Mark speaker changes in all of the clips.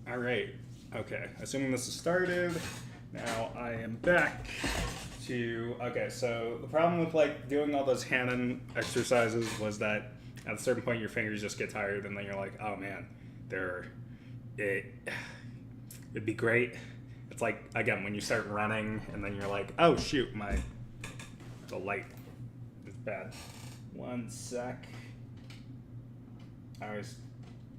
Speaker 1: All right. Okay. Assuming this is started, now I am back to. Okay. So the problem with like doing all those Hanon exercises was that at a certain point your fingers just get tired, and then you're like, oh man, they're it'd be great. It's like again when you start running, and then you're like, oh shoot, the light is bad. One sec.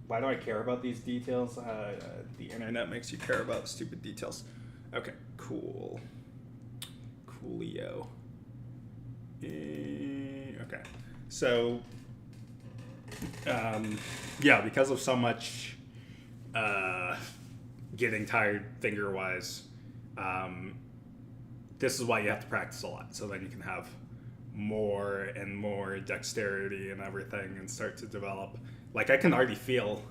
Speaker 1: Why do I care about these details? The internet makes you care about stupid details. Okay, cool. Coolio. Okay, so, yeah, because of so much getting tired finger-wise, this is why you have to practice a lot, so then you can have more and more dexterity and everything and start to develop. Like I can already feel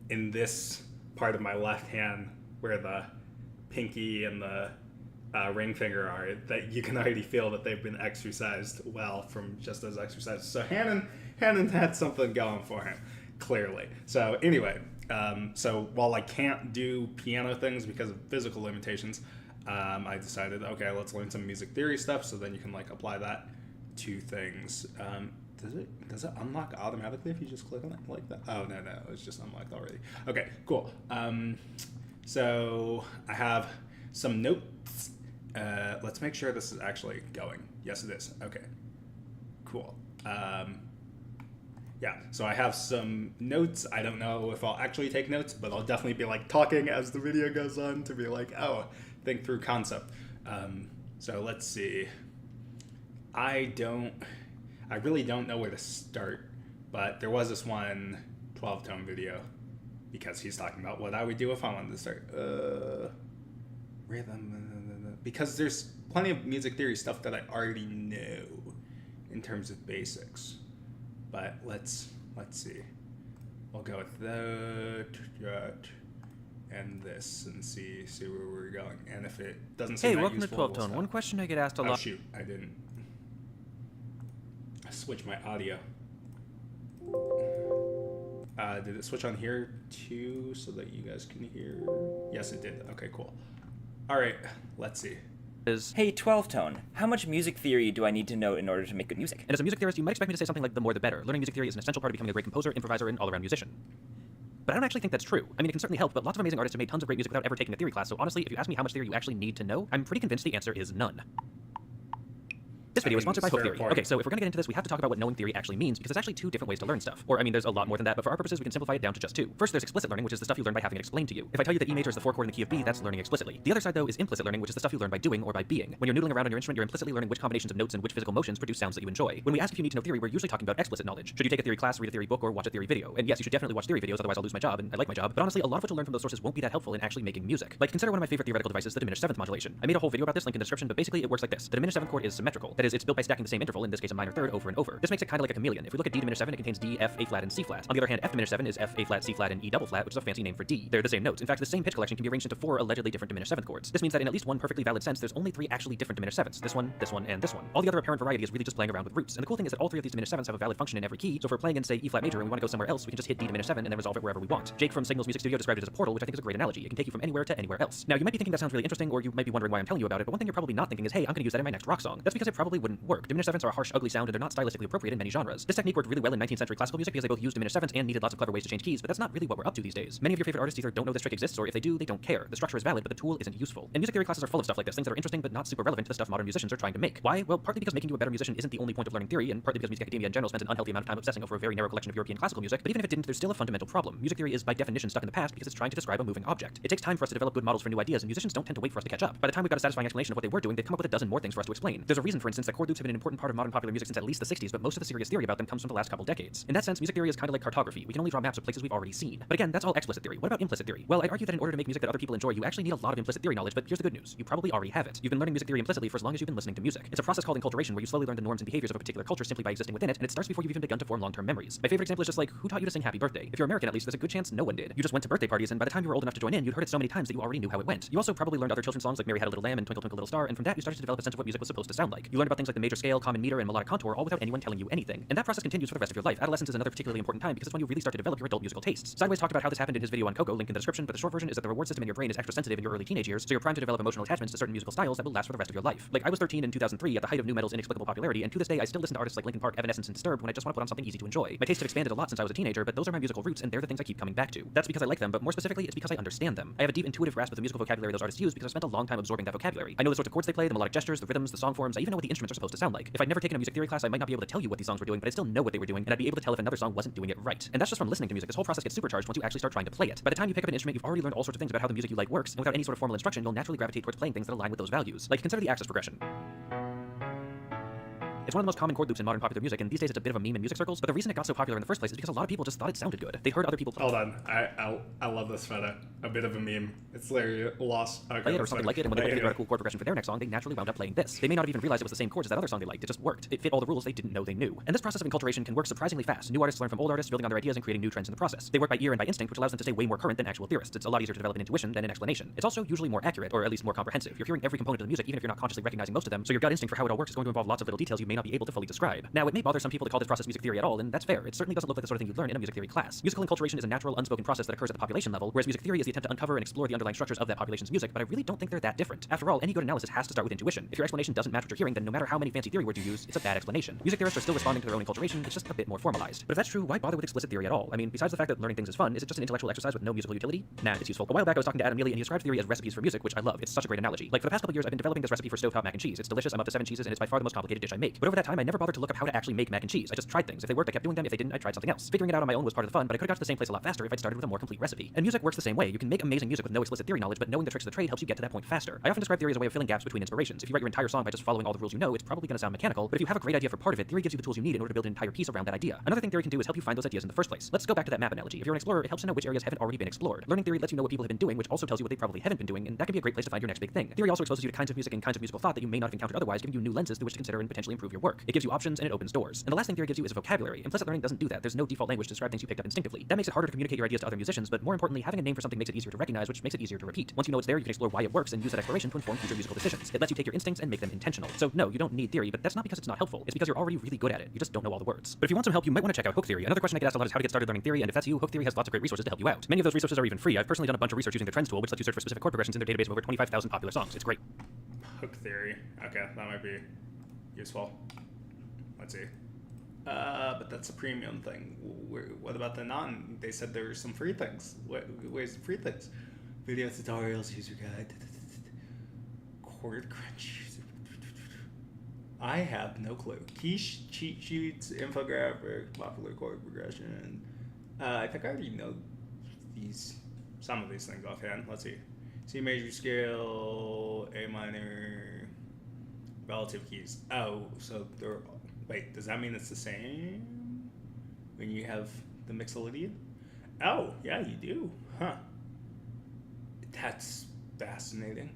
Speaker 1: in this part of my left hand where the pinky and the ring finger are, that you can already feel that they've been exercised well from just those exercises. So Hanon had something going for him, clearly. So anyway, so while I can't do piano things because of physical limitations, I decided, okay, let's learn some music theory stuff so then you can like apply that to things. Does it unlock automatically if you just click on it like that? Oh, no, it's just unlocked already. Okay, cool. So I have some notes. Let's make sure this is actually going. Yes, it is. Okay, cool. Yeah, so I have some notes. I don't know if I'll actually take notes, but I'll definitely be like talking as the video goes on to be like, oh, think through concept. So let's see. I really don't know where to start, but there was this one 12-tone video because he's talking about what I would do if I wanted to start rhythm, because there's plenty of music theory stuff that I already know in terms of basics. But let's see. We'll go with that and this and see where we're going. And if it doesn't seem that
Speaker 2: welcome
Speaker 1: useful,
Speaker 2: to 12-tone. One question I get asked a lot.
Speaker 1: Oh shoot, I didn't switch my audio. Did it switch on here too so that you guys can hear? Yes, it did. Okay, cool. All right, let's see.
Speaker 3: Hey, 12-tone, how much music theory do I need to know in order to make good music?
Speaker 2: And as a music theorist, you might expect me to say something like the more the better. Learning music theory is an essential part of becoming a great composer, improviser, and all-around musician. But I don't actually think that's true. I mean, it can certainly help, but lots of amazing artists have made tons of great music without ever taking a theory class, so honestly, if you ask me how much theory you actually need to know, I'm pretty convinced the answer is none. This video is sponsored by Hook Theory. Okay, so if we're gonna get into this, we have to talk about what knowing theory actually means, because there's actually two different ways to learn stuff. Or, I mean, there's a lot more than that, but for our purposes, we can simplify it down to just two. First, there's explicit learning, which is the stuff you learn by having it explained to you. If I tell you that E major is the 4 chord in the key of B, that's learning explicitly. The other side, though, is implicit learning, which is the stuff you learn by doing or by being. When you're noodling around on your instrument, you're implicitly learning which combinations of notes and which physical motions produce sounds that you enjoy. When we ask if you need to know theory, we're usually talking about explicit knowledge. Should you take a theory class, read a theory book, or watch a theory video? And yes, you should definitely watch theory videos, otherwise I'll lose my job, and I like my job. But honestly, a lot of what you'll learn from those sources won't be that helpful in actually making music. Like, consider one of my favorite theoretical devices, the diminished seventh modulation. I made a whole video about this, link in the description, but basically it works like this. The diminished seventh chord is symmetrical. That is, it's built by stacking the same interval, in this case a minor third, over and over. This makes it kind of like a chameleon. If we look at D diminished 7, it contains D, F, A flat, and C flat. On the other hand, F diminished 7 is F, A flat, C flat, and E double flat, which is a fancy name for D. They're the same notes. In fact, the same pitch collection can be arranged into 4 allegedly different diminished seventh chords. This means that in at least one perfectly valid sense, there's only 3 actually different diminished sevenths. This one, and this one. All the other apparent variety is really just playing around with roots. And the cool thing is that all 3 of these diminished sevenths have a valid function in every key, so if we're playing in, say, E flat major and we want to go somewhere else, we can just hit D diminished 7 and then resolve it wherever we want. Jake from Signals Music Studio described it as a portal, which I think is a great analogy. It can take you from anywhere to anywhere else. Now, you might be thinking that sounds really interesting, or you might be wondering why I'm telling you about it, but one thing you're probably not thinking is, hey, I'm gonna use that in my next rock song. That's because it probably wouldn't work. Diminished sevenths are a harsh, ugly sound, and they're not stylistically appropriate in many genres. This technique worked really well in 19th century classical music because they both used diminished sevenths and needed lots of clever ways to change keys, but that's not really what we're up to these days. Many of your favorite artists either don't know this trick exists, or if they do, they don't care. The structure is valid, but the tool isn't useful. And music theory classes are full of stuff like this, things that are interesting but not super relevant to the stuff modern musicians are trying to make. Why? Well, partly because making you a better musician isn't the only point of learning theory, and partly because music academia in general spends an unhealthy amount of time obsessing over a very narrow collection of European classical music, but even if it didn't, there's still a fundamental problem. Music theory is by definition stuck in the past because it's trying to describe a moving object. It takes time for us to develop good models for new ideas, and musicians don't tend to wait for us to catch up. By the time we've got a satisfying explanation of what they were doing, they've come up with a dozen more things for us to explain. There's a reason, for instance, that chord loops have been an important part of modern popular music since at least the 60s, but most of the serious theory about them comes from the last couple decades. In that sense, music theory is kind of like cartography. We can only draw maps of places we've already seen. But again, that's all explicit theory. What about implicit theory? Well, I'd argue that in order to make music that other people enjoy, you actually need a lot of implicit theory knowledge, but here's the good news. You probably already have it. You've been learning music theory implicitly for as long as you've been listening to music. It's a process called enculturation where you slowly learn the norms and behaviors of a particular culture simply by existing within it, and it starts before you've even begun to form long-term memories. My favorite example is just like, who taught you to sing Happy Birthday? If you're American, at least, there's a good chance no one did. You just went to birthday parties, and by the time you were old enough to join in, you'd heard it so many times that you already knew how it went. You also probably learned other children's songs like Mary Had a Little Lamb and Twinkle Twinkle Little Star, and from that you started to develop a sense of what music was supposed to sound like. You learned about things like the major scale, common meter, and melodic contour, all without anyone telling you anything. And that process continues for the rest of your life. Adolescence is another particularly important time because it's when you really start to develop your adult musical tastes. Sideways talked about how this happened in his video on Coco, linked in the description, but the short version is that the reward system in your brain is extra sensitive in your early teenage years, so you're primed to develop emotional attachments to certain musical styles that will last for the rest of your life. Like, I was 13 in 2003 at the height of nu metal's inexplicable popularity, and to this day I still listen to artists like Linkin Park, Evanescence, and Disturbed when I just want to put on something easy to enjoy. My tastes have expanded a lot since I was a teenager, but those are my musical roots, and they're the things I keep coming back to. That's because I like them, but more specifically, it's because I understand them. I have a deep intuitive grasp of the musical vocabulary those artists use because I spent a long time absorbing that vocabulary. I know the sorts of chords they play, the melodic gestures, the rhythms, the song forms. I even know what the instruments are supposed to sound like. If I'd never taken a music theory class, I might not be able to tell you what these songs were doing, but I still know what they were doing, and I'd be able to tell if another song wasn't doing it right. And that's just from listening to music. This whole process gets supercharged once you actually start trying to play it. By the time you pick up an instrument, you've already learned all sorts of things about how the music you like works, and without any sort of formal instruction, you'll naturally gravitate towards playing things that align with those values. Like, consider the axis progression. It's one of the most common chord loops in modern popular music, and these days it's a bit of a meme in music circles, but the reason it got so popular in the first place is because a lot of people just thought it sounded good. They heard other people play
Speaker 1: Hold on, I love this photo. A bit of a meme. It's literally lost. Okay,
Speaker 2: it or something like it, and when they wanted to figure out a cool chord progression for their next song, they naturally wound up playing this. They may not have even realized it was the same chords as that other song they liked. It just worked. It fit all the rules they didn't know they knew. And this process of enculturation can work surprisingly fast. New artists learn from old artists, building on their ideas and creating new trends in the process. They work by ear and by instinct, which allows them to stay way more current than actual theorists. It's a lot easier to develop an intuition than an explanation. It's also usually more accurate, or at least more comprehensive. You're hearing every component of the music, even if you're not consciously recognizing most of them, so your gut instinct for how it all works is going to involve lots of little details you may not be able to fully describe. Now, it may bother some people to call this process music theory at all, and that's fair. It certainly doesn't look like the sort of thing you learn in a music theory class. Musical enculturation is a natural, unspoken process that occurs at the population level, whereas music theory is the attempt to uncover and explore the underlying structures of that population's music, but I really don't think they're that different. After all, any good analysis has to start with intuition. If your explanation doesn't match what you're hearing, then no matter how many fancy theory words you use, it's a bad explanation. Music theorists are still responding to their own enculturation, it's just a bit more formalized. But if that's true, why bother with explicit theory at all? I mean, besides the fact that learning things is fun, is it just an intellectual exercise with no musical utility? Nah, it's useful. A while back I was talking to Adam Neely, and he described theory as recipes for music, which I love. It's such a great analogy. Like, for the past couple years, I've been developing this recipe for stovetop mac and cheese. It's delicious, I'm up to 7 cheeses, and it's by far the most complicated dish I make. But over that time, I never bothered to look up how to actually make mac and cheese. I just tried things. If they worked, I kept doing them. If they didn't, I tried something else. Figuring it out on my own was part of the fun, but I could have got to the same place a lot faster if I'd started with a more complete recipe. And music works the same way. You can make amazing music with no explicit theory knowledge, but knowing the tricks of the trade helps you get to that point faster. I often describe theory as a way of filling gaps between inspirations. If you write your entire song by just following all the rules you know, it's probably going to sound mechanical, but if you have a great idea for part of it, theory gives you the tools you need in order to build an entire piece around that idea. Another thing theory can do is help you find those ideas in the first place. Let's go back to that map analogy. If you're an explorer, it helps to know which areas haven't already been explored. Learning theory lets you know what people have been doing, which also tells you what they probably haven't been doing, and that can be a great place to find your next big thing. Theory also exposes you to kinds of music and kinds of musical thought that you may not have encountered otherwise, giving you new lenses through which to consider and potentially improve your work. It gives you options and it opens doors. And the last thing theory gives you is a vocabulary. Implicit learning doesn't do that. There's no default language to describe things you picked up instinctively. That makes it harder to communicate your ideas to other musicians, but more importantly, having a name for something makes it easier to recognize, which makes it easier to repeat. Once you know it's there, you can explore why it works and use that exploration to inform future musical decisions. It lets you take your instincts and make them intentional. So no, you don't need theory, but that's not because it's not helpful. It's because you're already really good at it. You just don't know all the words. But if you want some help, you might want to check out hook theory. Another question I get asked a lot is how to get started learning theory, and if that's you, hook theory has lots of great resources to help you out. Many of those resources are even free. I've personally done a bunch of research using the trends tool, which lets you search for specific chord progressions in their database of over 25,000 popular songs. It's great.
Speaker 1: Hook theory. Okay, that might be useful. Let's see. But that's a premium thing. What about the non? They said there were some free things. Where's the free things? Video tutorials, user guide, chord crunch. I have no clue. Cheat sheets, infographic, popular chord progression. I think I already know some of these things offhand. Let's see. C major scale, A minor, relative keys. Oh, so they're. Wait, does that mean it's the same when you have the mixolydian? Oh, yeah, you do. Huh. That's fascinating.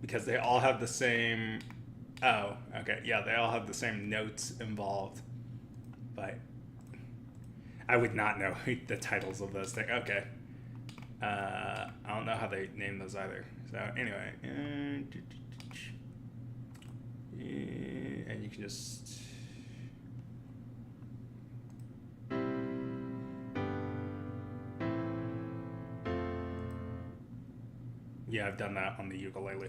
Speaker 1: Because they all have the same... Oh, okay. Yeah, they all have the same notes involved. But... I would not know the titles of those things. Okay. I don't know how they name those either. So anyway. And you can just... Yeah, I've done that on the ukulele.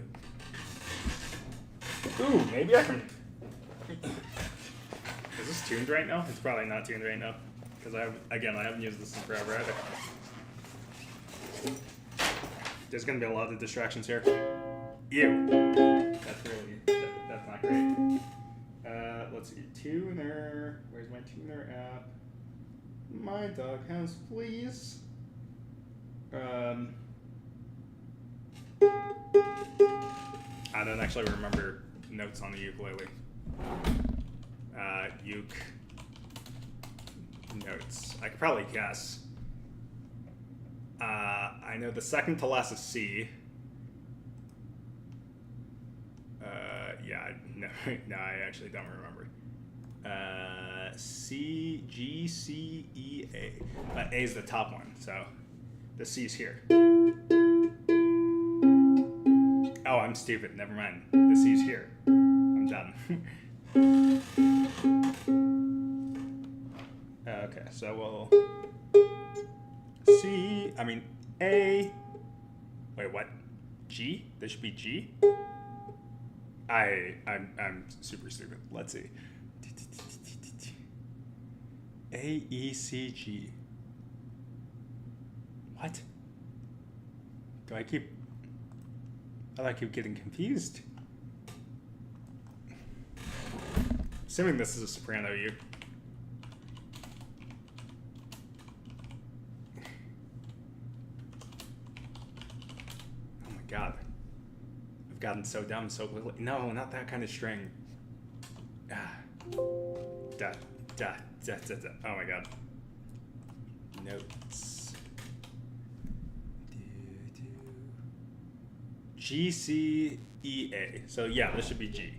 Speaker 1: Ooh, maybe I can... Is this tuned right now? It's probably not tuned right now. Because I haven't used this in forever either. There's going to be a lot of distractions here. Ew. That's not great. Let's see. Tuner. Where's my tuner app? My doghouse, please. I don't actually remember notes on the ukulele. Uke notes. I could probably guess. I know the second to last is C. No, I actually don't remember. C, G, C, E, A. But A is the top one, so the C's here. Oh, I'm stupid. Never mind. The C's here. I'm done. Okay, so we'll A. Wait, what? G? There should be G? I'm super stupid. Let's see. A, E, C, G. What? I keep getting confused. Assuming this is a soprano U. Oh my god. I've gotten so dumb so quickly. No, not that kind of string. Ah. Da, da, da, da, da. Oh my god. Notes. G, C, E, A. So yeah, this should be G.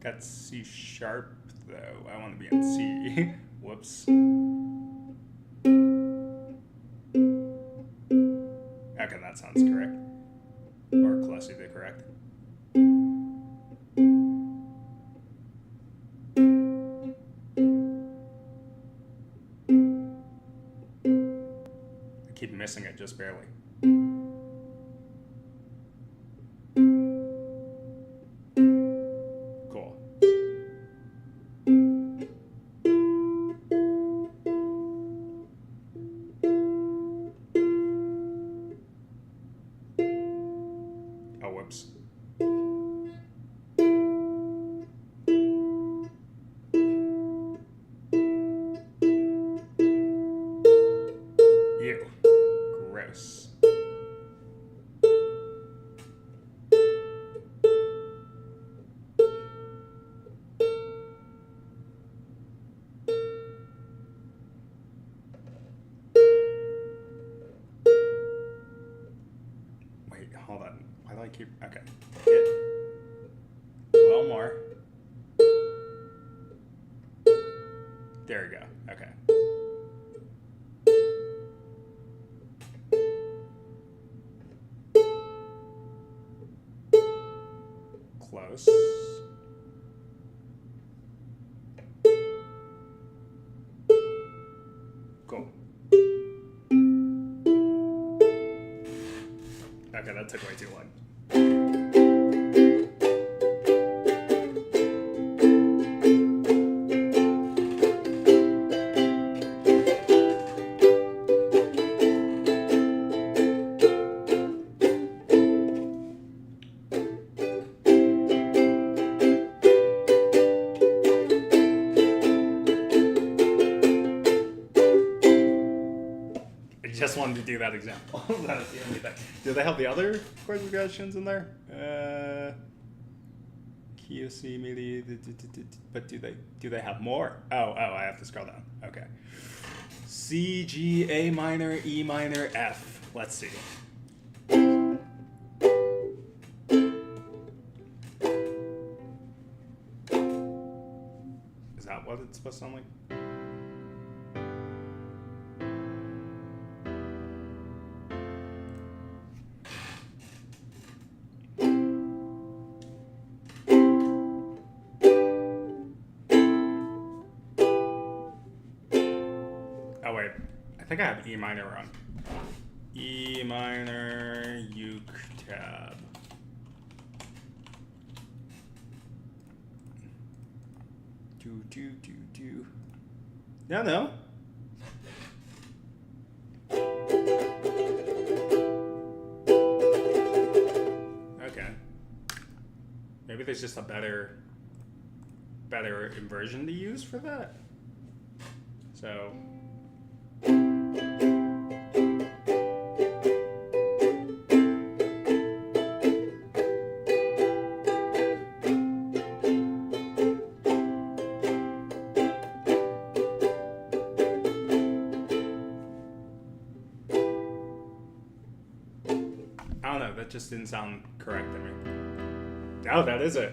Speaker 1: That's C sharp, though. I want to be in C. Whoops. Okay, that sounds correct. Or closely to correct. I keep missing it just barely. Cool. Oh, whoops. Ew. Gross. Wait, hold on. Why do I keep... Okay. Get a little more. There we go. Okay. Close. Cool. Okay, that took way too long. I just wanted to do that example. That's the only thing. Do they have the other chord progressions in there? Key of C, MIDI, but do they have more? Oh, I have to scroll down. Okay. C, G, A minor, E minor, F. Let's see. Is that what it's supposed to sound like? Oh wait, I think I have E minor wrong. E minor, uke tab. Do. No. Okay. Maybe there's just a better inversion to use for that. So I don't know, that just didn't sound correct to me. Oh, that is it.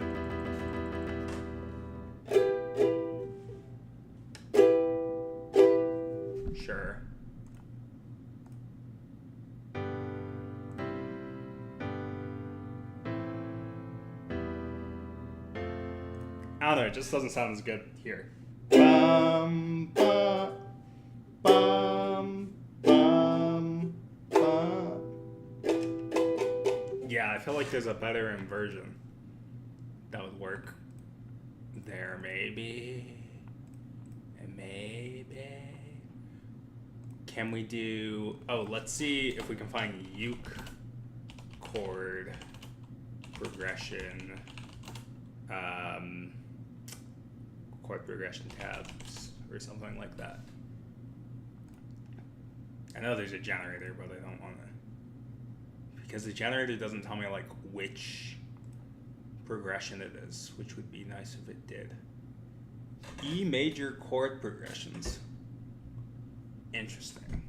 Speaker 1: Sure. I don't know, it just doesn't sound as good here. Bum, bum, bum, bum, bum. Yeah, I feel like there's a better inversion that would work there, maybe. Maybe. Can we do... Oh, let's see if we can find uke chord progression. Chord progression tabs or something like that. I know there's a generator, but I don't want to... Because the generator doesn't tell me, like, which progression it is, which would be nice if it did. E major chord progressions. Interesting.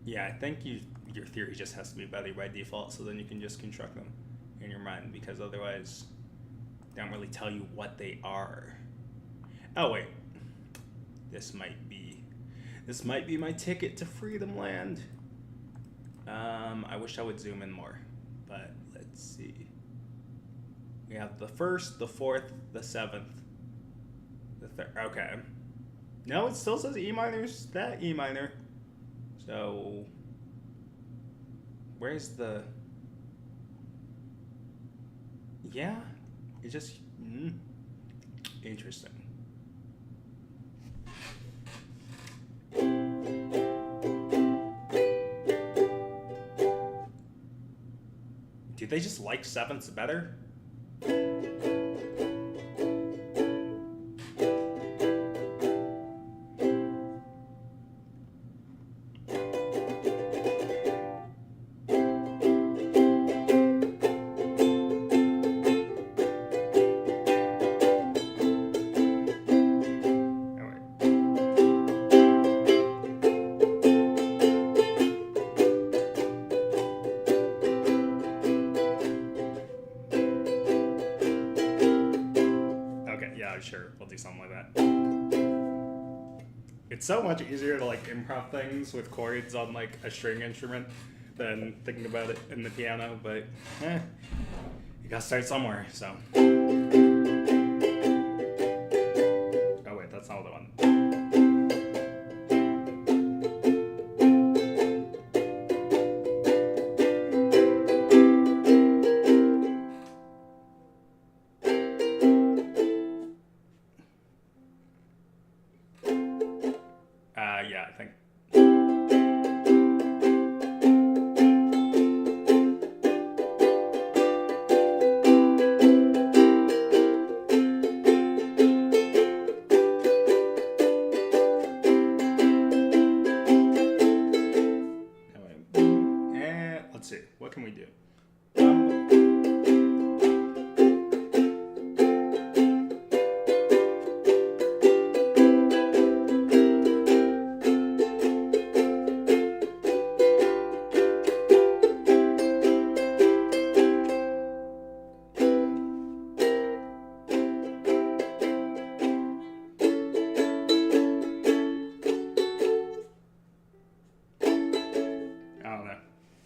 Speaker 1: Yeah, I think your theory just has to be better by default, so then you can just construct them in your mind, because otherwise they don't really tell you what they are. Oh wait, this might be my ticket to Freedom Land. I wish I would zoom in more, but let's see. We have the 1st, the 4th, the 7th, the 3rd. Okay. No, it still says E minor's that E minor. So, where's the... Yeah, it just... Interesting. Do they just like 7ths better? Sure, we'll do something like that. It's so much easier to like improv things with chords on like a string instrument than thinking about it in the piano, but you gotta start somewhere, so. Oh wait, that's not the one. Yeah, I think. Let's see, what can we do?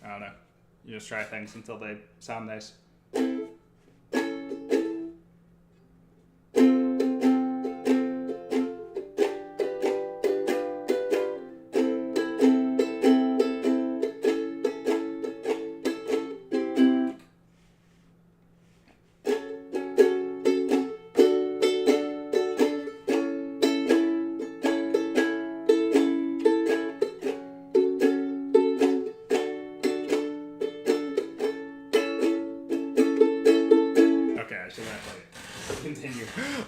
Speaker 1: I don't know. You just try things until they sound nice.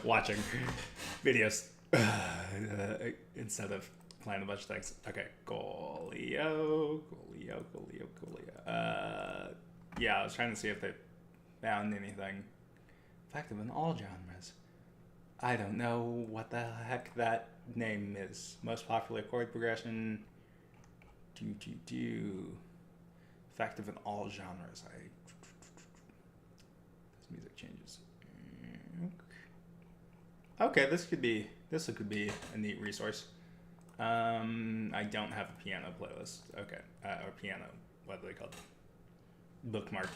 Speaker 1: watching videos instead of playing a bunch of things. Okay, Golio. Yeah, I was trying to see if they found anything effective in all genres. I don't know what the heck that name is. Most popular chord progression. Effective in all genres. This music changes. Okay, this could be a neat resource. I don't have a piano playlist. Okay, or piano. What are they called? Bookmark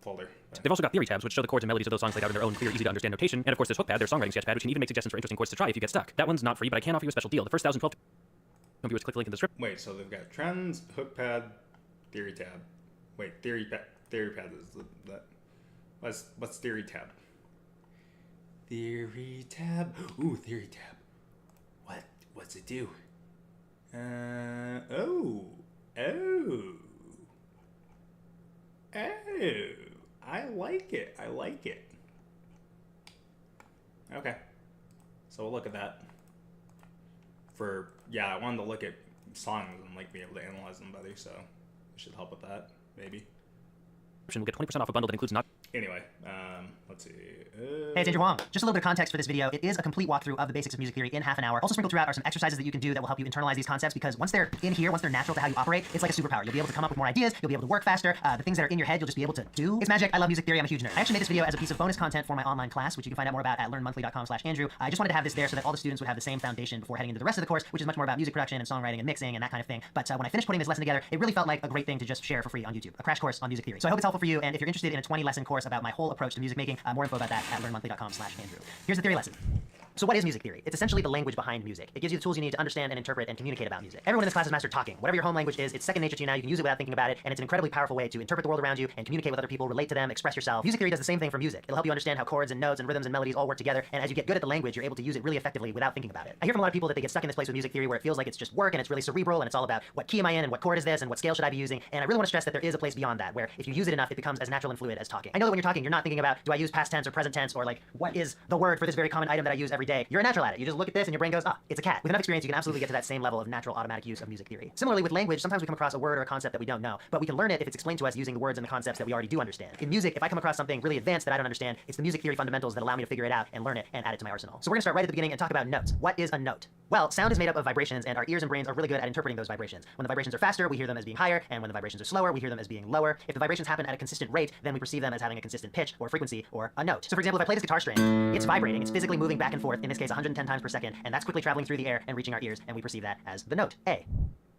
Speaker 1: folder.
Speaker 2: They've also got theory tabs, which show the chords and melodies of those songs laid out in their own clear, easy-to-understand notation. And of course, there's Hookpad, their songwriting sketchpad, which can even make suggestions for interesting chords to try if you get stuck. That one's not free, but I can offer you a special deal. The first 1,012 viewers click the link in the description.
Speaker 1: Wait, so they've got trends, Hookpad, theory tab. Wait, theory pad is that. What's theory tab? Theory tab. Ooh, theory tab. What's it do? Oh. I like it. Okay. So we'll look at that. I wanted to look at songs and like be able to analyze them better, so it should help with that, maybe.
Speaker 2: We'll get 20% off a bundle that includes not.
Speaker 1: Anyway, let's see.
Speaker 4: Hey, it's Andrew Huang. Just a little bit of context for this video. It is a complete walkthrough of the basics of music theory in half an hour. Also sprinkled throughout are some exercises that you can do that will help you internalize these concepts, because once they're in here, once they're natural to how you operate, it's like a superpower. You'll be able to come up with more ideas, you'll be able to work faster, the things that are in your head, you'll just be able to do. It's magic. I love music theory. I'm a huge nerd. I actually made this video as a piece of bonus content for my online class, which you can find out more about at learnmonthly.com/Andrew. I just wanted to have this there so that all the students would have the same foundation before heading into the rest of the course, which is much more about music production and songwriting and mixing and that kind of thing. But when I finished putting this lesson together, it really felt like a great thing to just share for free on YouTube. A crash course on music theory. So I hope it's helpful for you, and if you're interested in a 20-lesson course about my whole approach to music making, more info about that at learnmonthly.com/Andrew. Here's the theory lesson. So what is music theory? It's essentially the language behind music. It gives you the tools you need to understand and interpret and communicate about music. Everyone in this class has mastered talking. Whatever your home language is, it's second nature to you now. You can use it without thinking about it, and it's an incredibly powerful way to interpret the world around you and communicate with other people, relate to them, express yourself. Music theory does the same thing for music. It'll help you understand how chords and notes and rhythms and melodies all work together, and as you get good at the language, you're able to use it really effectively without thinking about it. I hear from a lot of people that they get stuck in this place with music theory where it feels like it's just work and it's really cerebral and it's all about what key am I in and what chord is this and what scale should I be using, and I really want to stress that there is a place beyond that where if you use it enough, it becomes as natural and fluid as talking. I know that when you're talking, you're not thinking about, do I use past tense or present tense, or like, what is the word for this very common item that I use every day? You're a natural at it. You just look at this and your brain goes, it's a cat. With enough experience, you can absolutely get to that same level of natural automatic use of music theory. Similarly with language, sometimes we come across a word or a concept that we don't know, but we can learn it if it's explained to us using the words and the concepts that we already do understand. In music, if I come across something really advanced that I don't understand, it's the music theory fundamentals that allow me to figure it out and learn it and add it to my arsenal. So we're gonna start right at the beginning and talk about notes. What is a note? Well, sound is made up of vibrations, and our ears and brains are really good at interpreting those vibrations. When the vibrations are faster, we hear them as being higher, and when the vibrations are slower, we hear them as being lower. If the vibrations happen at a consistent rate, then we perceive them as having a consistent pitch or frequency or a note. So for example, if I play this guitar string, it's vibrating, it's physically moving back and forth, in this case 110 times per second, and that's quickly traveling through the air and reaching our ears, and we perceive that as the note, A.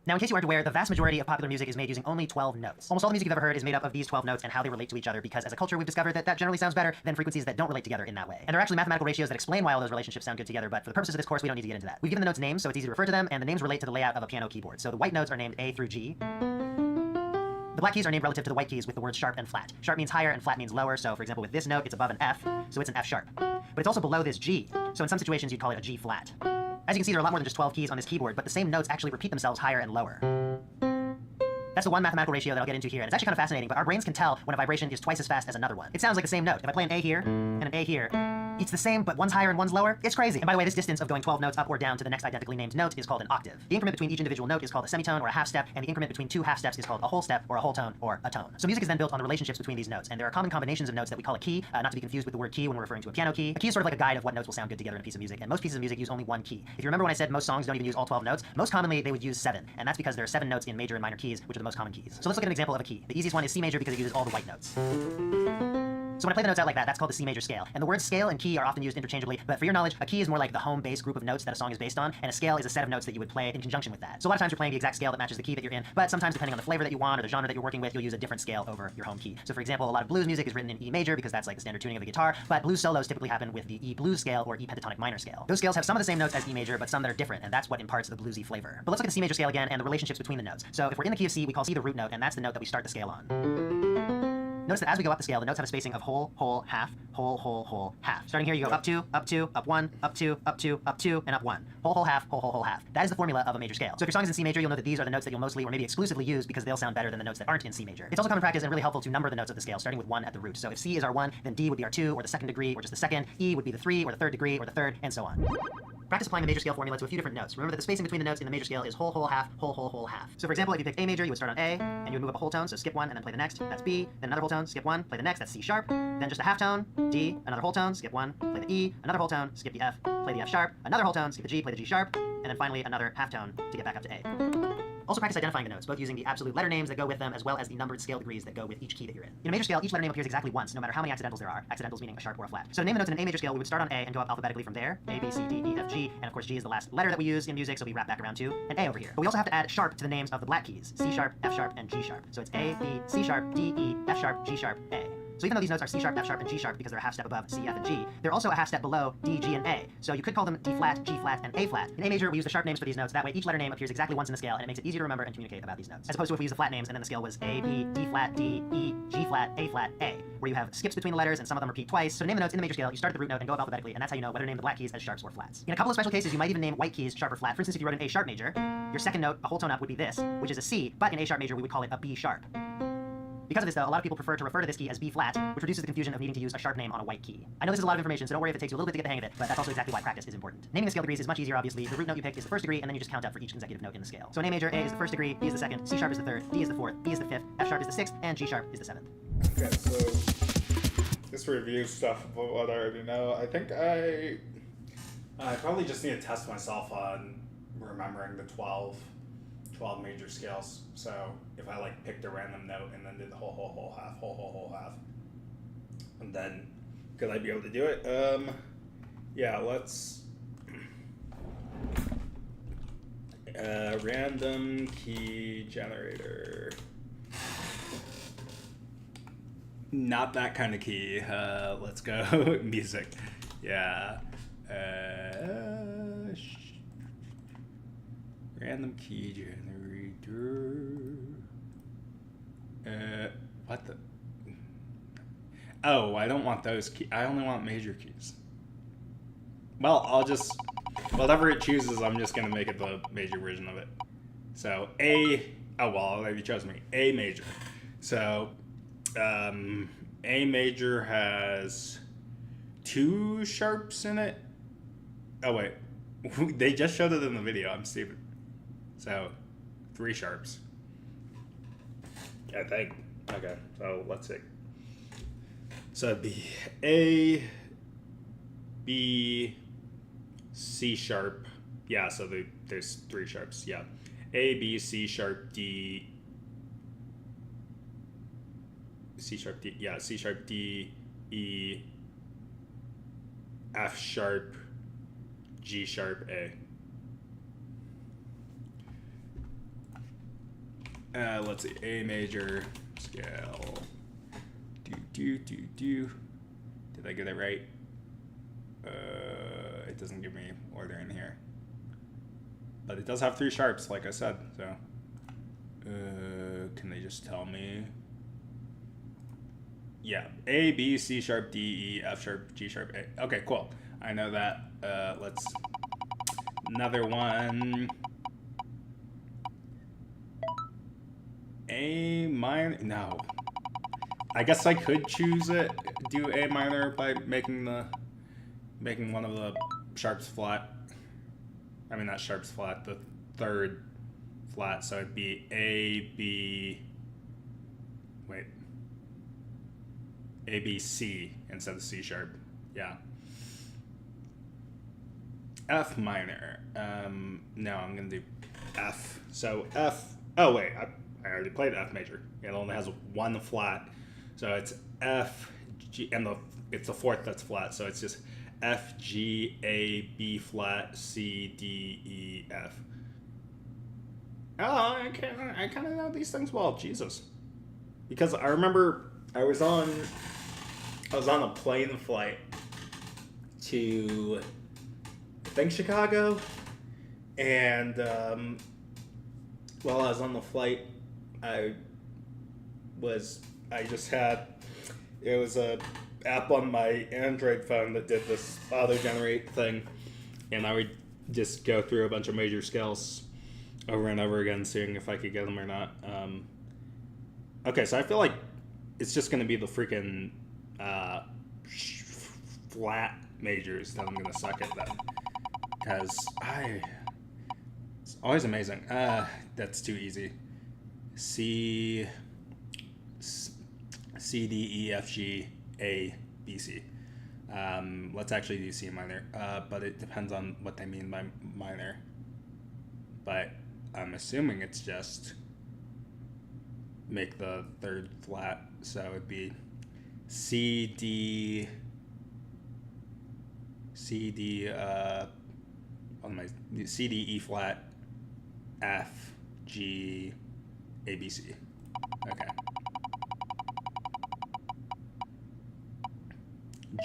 Speaker 4: Now, in case you aren't aware, the vast majority of popular music is made using only 12 notes. Almost all the music you've ever heard is made up of these 12 notes and how they relate to each other, because as a culture we've discovered that generally sounds better than frequencies that don't relate together in that way. And there are actually mathematical ratios that explain why all those relationships sound good together, but for the purposes of this course we don't need to get into that. We've given the notes names so it's easy to refer to them, and the names relate to the layout of a piano keyboard. So the white notes are named A through G. The black keys are named relative to the white keys with the words sharp and flat. Sharp means higher and flat means lower, so for example with this note it's above an F, so it's an F sharp. But it's also below this G, so in some situations you'd call it a G flat. As you can see, there are a lot more than just 12 keys on this keyboard, but the same notes actually repeat themselves higher and lower. That's the one mathematical ratio that I'll get into here, and it's actually kind of fascinating, but our brains can tell when a vibration is twice as fast as another one. It sounds like the same note. If I play an A here and an A here, it's the same, but one's higher and one's lower. It's crazy. And by the way, this distance of going 12 notes up or down to the next identically named note is called an octave. The increment between each individual note is called a semitone or a half step, and the increment between two half steps is called a whole step or a whole tone or a tone. So music is then built on the relationships between these notes, and there are common combinations of notes that we call a key, not to be confused with the word key when we're referring to a piano key. A key is sort of like a guide of what notes will sound good together in a piece of music, and most pieces of music use only one key. If you remember when I said most songs don't even use all 12 notes, most commonly they would use 7, and that's because there are 7 notes in major and minor keys, which are the most common keys. So let's look at an example of a key. The easiest one is C major because it uses all the white notes. So when I play the notes out like that, that's called the C major scale. And the words scale and key are often used interchangeably, but for your knowledge, a key is more like the home base group of notes that a song is based on, and a scale is a set of notes that you would play in conjunction with that. So a lot of times you're playing the exact scale that matches the key that you're in, but sometimes depending on the flavor that you want or the genre that you're working with, you'll use a different scale over your home key. So for example, a lot of blues music is written in E major because that's like the standard tuning of the guitar, but blues solos typically happen with the E blues scale or E pentatonic minor scale. Those scales have some of the same notes as E major, but some that are different, and that's what imparts the bluesy flavor. But let's look at the C major scale again and the relationships between the notes. So if we're in the key of C, we call C the root note, and that's the note that we start the scale on. Notice that as we go up the scale, the notes have a spacing of whole, whole, half, whole, whole, whole, half. Starting here, you go up 2, up 2, up 1, up 2, up 2, up 2, and up 1. Whole, whole, half, whole, whole, whole, half. That is the formula of a major scale. So if your song is in C major, you'll know that these are the notes that you'll mostly or maybe exclusively use because they'll sound better than the notes that aren't in C major. It's also common practice and really helpful to number the notes of the scale, starting with 1 at the root. So if C is our 1, then D would be our 2, or the 2nd degree, or just the 2nd. E would be the 3, or the 3rd degree, or the 3rd, and so on. Practice applying the major scale formula to a few different notes. Remember that the spacing between the notes in the major scale is whole, whole, half, whole, whole, whole, half. So for example, if you picked A major, you would start on A, and you would move up a whole tone, so skip 1 and then play the next, that's B, then another whole tone, skip 1, play the next, that's C sharp, then just a half tone, D, another whole tone, skip 1, play the E, another whole tone, skip the F, play the F sharp, another whole tone, skip the G, play the G sharp, and then finally another half tone to get back up to A. Also practice identifying the notes, both using the absolute letter names that go with them as well as the numbered scale degrees that go with each key that you're in. In a major scale, each letter name appears exactly once, no matter how many accidentals there are, accidentals meaning a sharp or a flat. So to name the notes in an A major scale, we would start on A and go up alphabetically from there, A, B, C, D, E, F, G, and of course G is the last letter that we use in music, so we wrap back around to an A over here. But we also have to add sharp to the names of the black keys, C sharp, F sharp, and G sharp. So it's A, B, C sharp, D, E, F sharp, G sharp, A. So even though these notes are C sharp, F sharp, and G sharp because they're a half step above C, F, and G, they're also a half step below D, G, and A. So you could call them D flat, G flat, and A flat. In A major, we use the sharp names for these notes. That way each letter name appears exactly once in the scale, and it makes it easy to remember and communicate about these notes. As opposed to if we use the flat names and then the scale was A, B, D flat, D, E, G flat, A, where you have skips between the letters and some of them repeat twice. So to name the notes in the major scale, you start at the root note and go up alphabetically, and that's how you know whether to name the black keys as sharps or flats. In a couple of special cases, you might even name white keys sharp or flat. For instance, if you wrote an A sharp major, your second note, a whole tone up, would be this, which is a C, but in A sharp major, we would call it a B sharp. Because of this, though, a lot of people prefer to refer to this key as B flat, which reduces the confusion of needing to use a sharp name on a white key. I know this is a lot of information, so don't worry if it takes you a little bit to get the hang of it, but that's also exactly why practice is important. Naming the scale degrees is much easier, obviously. The root note you pick is the first degree, and then you just count up for each consecutive note in the scale. So in A major, A is the first degree, B is the second, C sharp is the third, D is the fourth, E is the fifth, F sharp is the sixth, and G sharp is the seventh.
Speaker 1: Okay, so this review stuff of what I already know, I think I probably just need to test myself on remembering the 12 major scales. So if I like picked a random note and then did the whole, whole, whole, half, whole, whole, whole, half, and then could I be able to do it? Yeah, let's random key generator. Not that kind of key. Let's go music. Yeah. Random key generator. What the? Oh, I don't want those keys. I only want major keys. Well, I'll just, whatever it chooses, I'm just gonna make it the major version of it. So A, oh well, already chose me. A major. So, A major has 2 sharps in it. Oh wait, they just showed it in the video. I'm stupid. So, 3 sharps. I think. Okay, so let's see. So it'd be A, B, C sharp. Yeah, so there's 3 sharps. Yeah. A, B, C sharp, D. C sharp, D. Yeah, C sharp, D, E, F sharp, G sharp, A. Let's see, A major scale. Did I get it right? It doesn't give me order in here, but it does have 3 sharps, like I said. So, can they just tell me? Yeah, A, B, C sharp, D, E, F sharp, G sharp, A. Okay, cool. I know that. Let's another one. A minor, no. I guess I could choose it, do A minor by making one of the sharps flat. I mean, not sharps flat, the 3rd flat, so it'd be A, B, wait. A, B, C instead of C sharp, yeah. F minor, no, I'm gonna do F. So F, oh wait, I already played F major. It only has 1 flat. So it's F, G, and it's the 4th that's flat. So it's just F, G, A, B flat, C, D, E, F. Oh, I kind of know these things well. Jesus. Because I remember I was on a plane flight to, I think, Chicago. And while I was on the flight, I was I just had, it was a app on my Android phone that did this auto-generate thing, and I would just go through a bunch of major scales over and over again, seeing if I could get them or not. Okay, so I feel like it's just going to be the freaking flat majors that I'm going to suck at then. Because it's always amazing. That's too easy. C, D, E, F, G, A, B, C. Let's actually do C minor, but it depends on what they mean by minor. But I'm assuming it's just make the third flat, so it'd be C, D, C, D, C, D, E flat, F, G, A, B, C. Okay.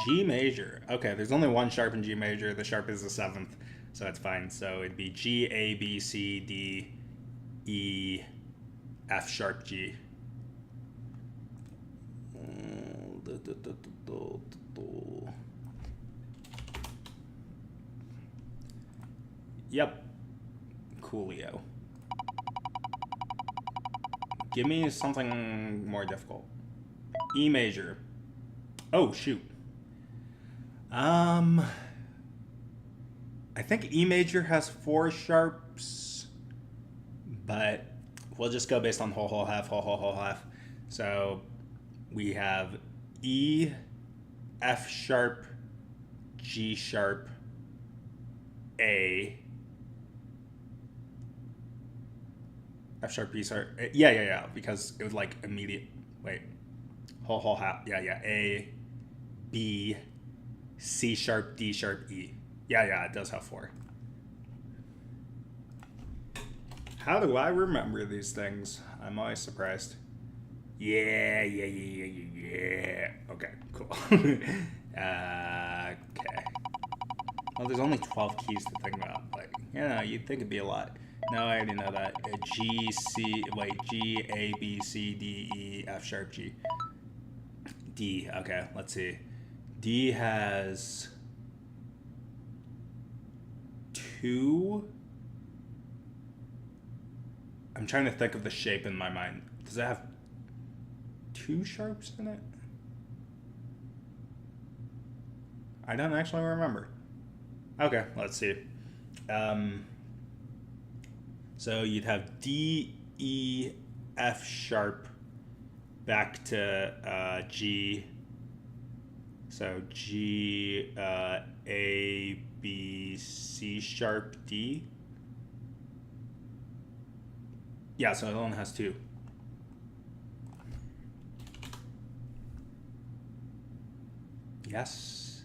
Speaker 1: G major. Okay, there's only one sharp in G major. The sharp is the seventh, so that's fine. So it'd be G, A, B, C, D, E, F sharp, G. Yep. Coolio. Give me something more difficult. E major. Oh, shoot. I think E major has 4 sharps, but we'll just go based on whole, whole, half, whole, whole, whole, half. So we have E, F sharp, G sharp, A, F sharp, B sharp. Yeah, because it was like immediate. Wait, whole, whole, half. Yeah, A, B, C sharp, D sharp, E. Yeah, it does have 4. How do I remember these things? I'm always surprised. Yeah. Okay, cool. Okay. Well, there's only 12 keys to think about. Like, you'd think it'd be a lot. No, I already know that. G, A, B, C, D, E, F sharp, G. D, okay, let's see. D has 2. I'm trying to think of the shape in my mind. Does it have 2 sharps in it? I don't actually remember. Okay, let's see. So you'd have D, E, F sharp back to G. So G, A, B, C sharp, D. Yeah, so it only has 2. Yes.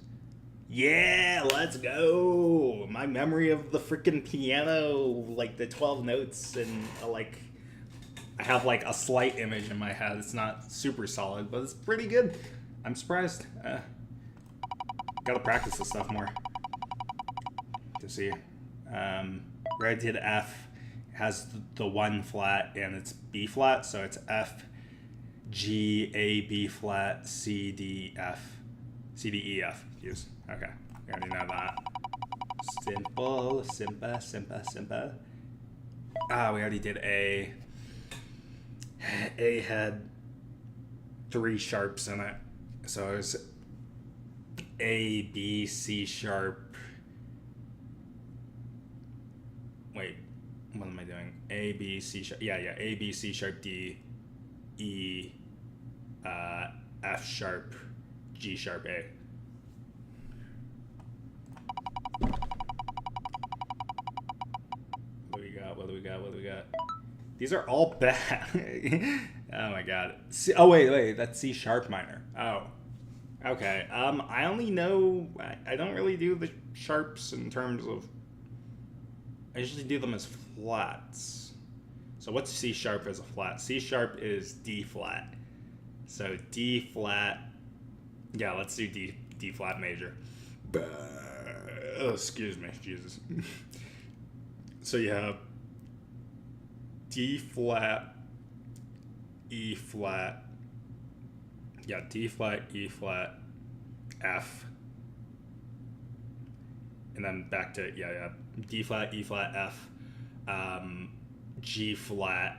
Speaker 1: Yeah, let's go. My memory of the freaking piano, like the 12 notes, and I have like a slight image in my head. It's not super solid, but it's pretty good. I'm surprised. Gotta practice this stuff more to see. Where I did F has the 1 flat and it's B flat, so it's F, G, A, B flat, C, D, F, C, D, E, F. Excuse. Okay, we already know that. Simple. We already did A. A had 3 sharps in it, so it was A, B, C sharp. Wait, what am I doing? A, B, C sharp. Yeah. A, B, C sharp, D, E, F sharp, G sharp, A. What do we got? These are all bad. Oh my god. Oh wait, that's C sharp minor. Oh. Okay. I only know, I don't really do the sharps in terms of, I usually do them as flats. So what's C sharp as a flat? C sharp is D flat. So D flat, yeah, let's do D flat major. Oh, excuse me, Jesus. So you have D flat, E flat, Yeah, D flat, E flat, F, and then back to D flat, E flat, F, G flat,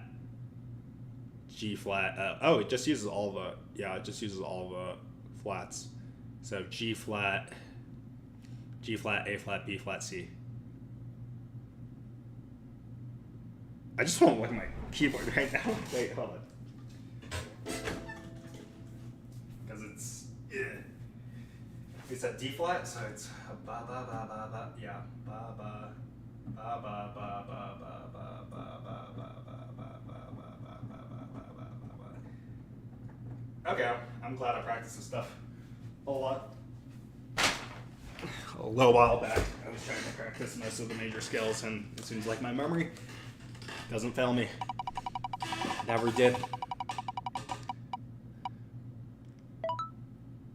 Speaker 1: G flat. Oh, it just uses all the flats. So G flat, A flat, B flat, C. I just want to look at my keyboard right now. Wait, hold on. Because it's at D flat, so it's ba ba ba ba ba, yeah, ba ba ba ba ba ba ba ba ba ba ba ba ba. Okay, I'm glad I practiced this stuff a lot. A little while back, I was trying to practice most of the major scales, and it seems like my memory doesn't fail me. Never did.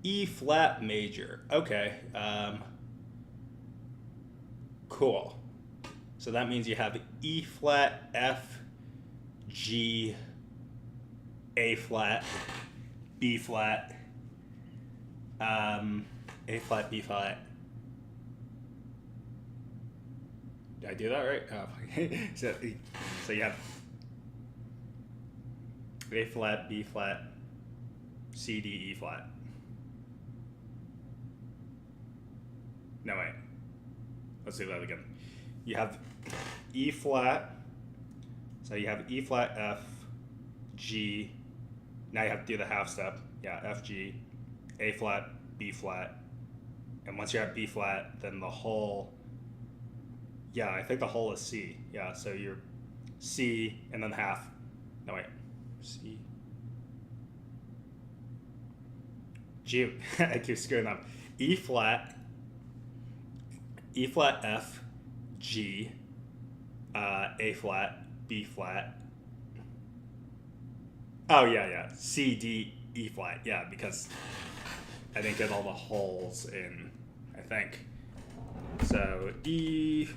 Speaker 1: E flat major. Okay. Cool. So that means you have E flat, F, G, A flat, B flat, A flat, B flat. Did I do that right? Oh. So you have A flat, B flat, C, D, E flat. No, wait. Let's do that again. You have E flat. So you have E flat, F, G. Now you have to do the half step. Yeah, F, G, A flat, B flat. And once you're at B flat, then the whole, yeah, I think the whole is C. Yeah, so you're C and then half. No, wait. C. G. I keep screwing up. E flat, F, G, A flat, B flat. Oh, yeah. C, D, E flat. Yeah, because I didn't get all the holes in, I think. So E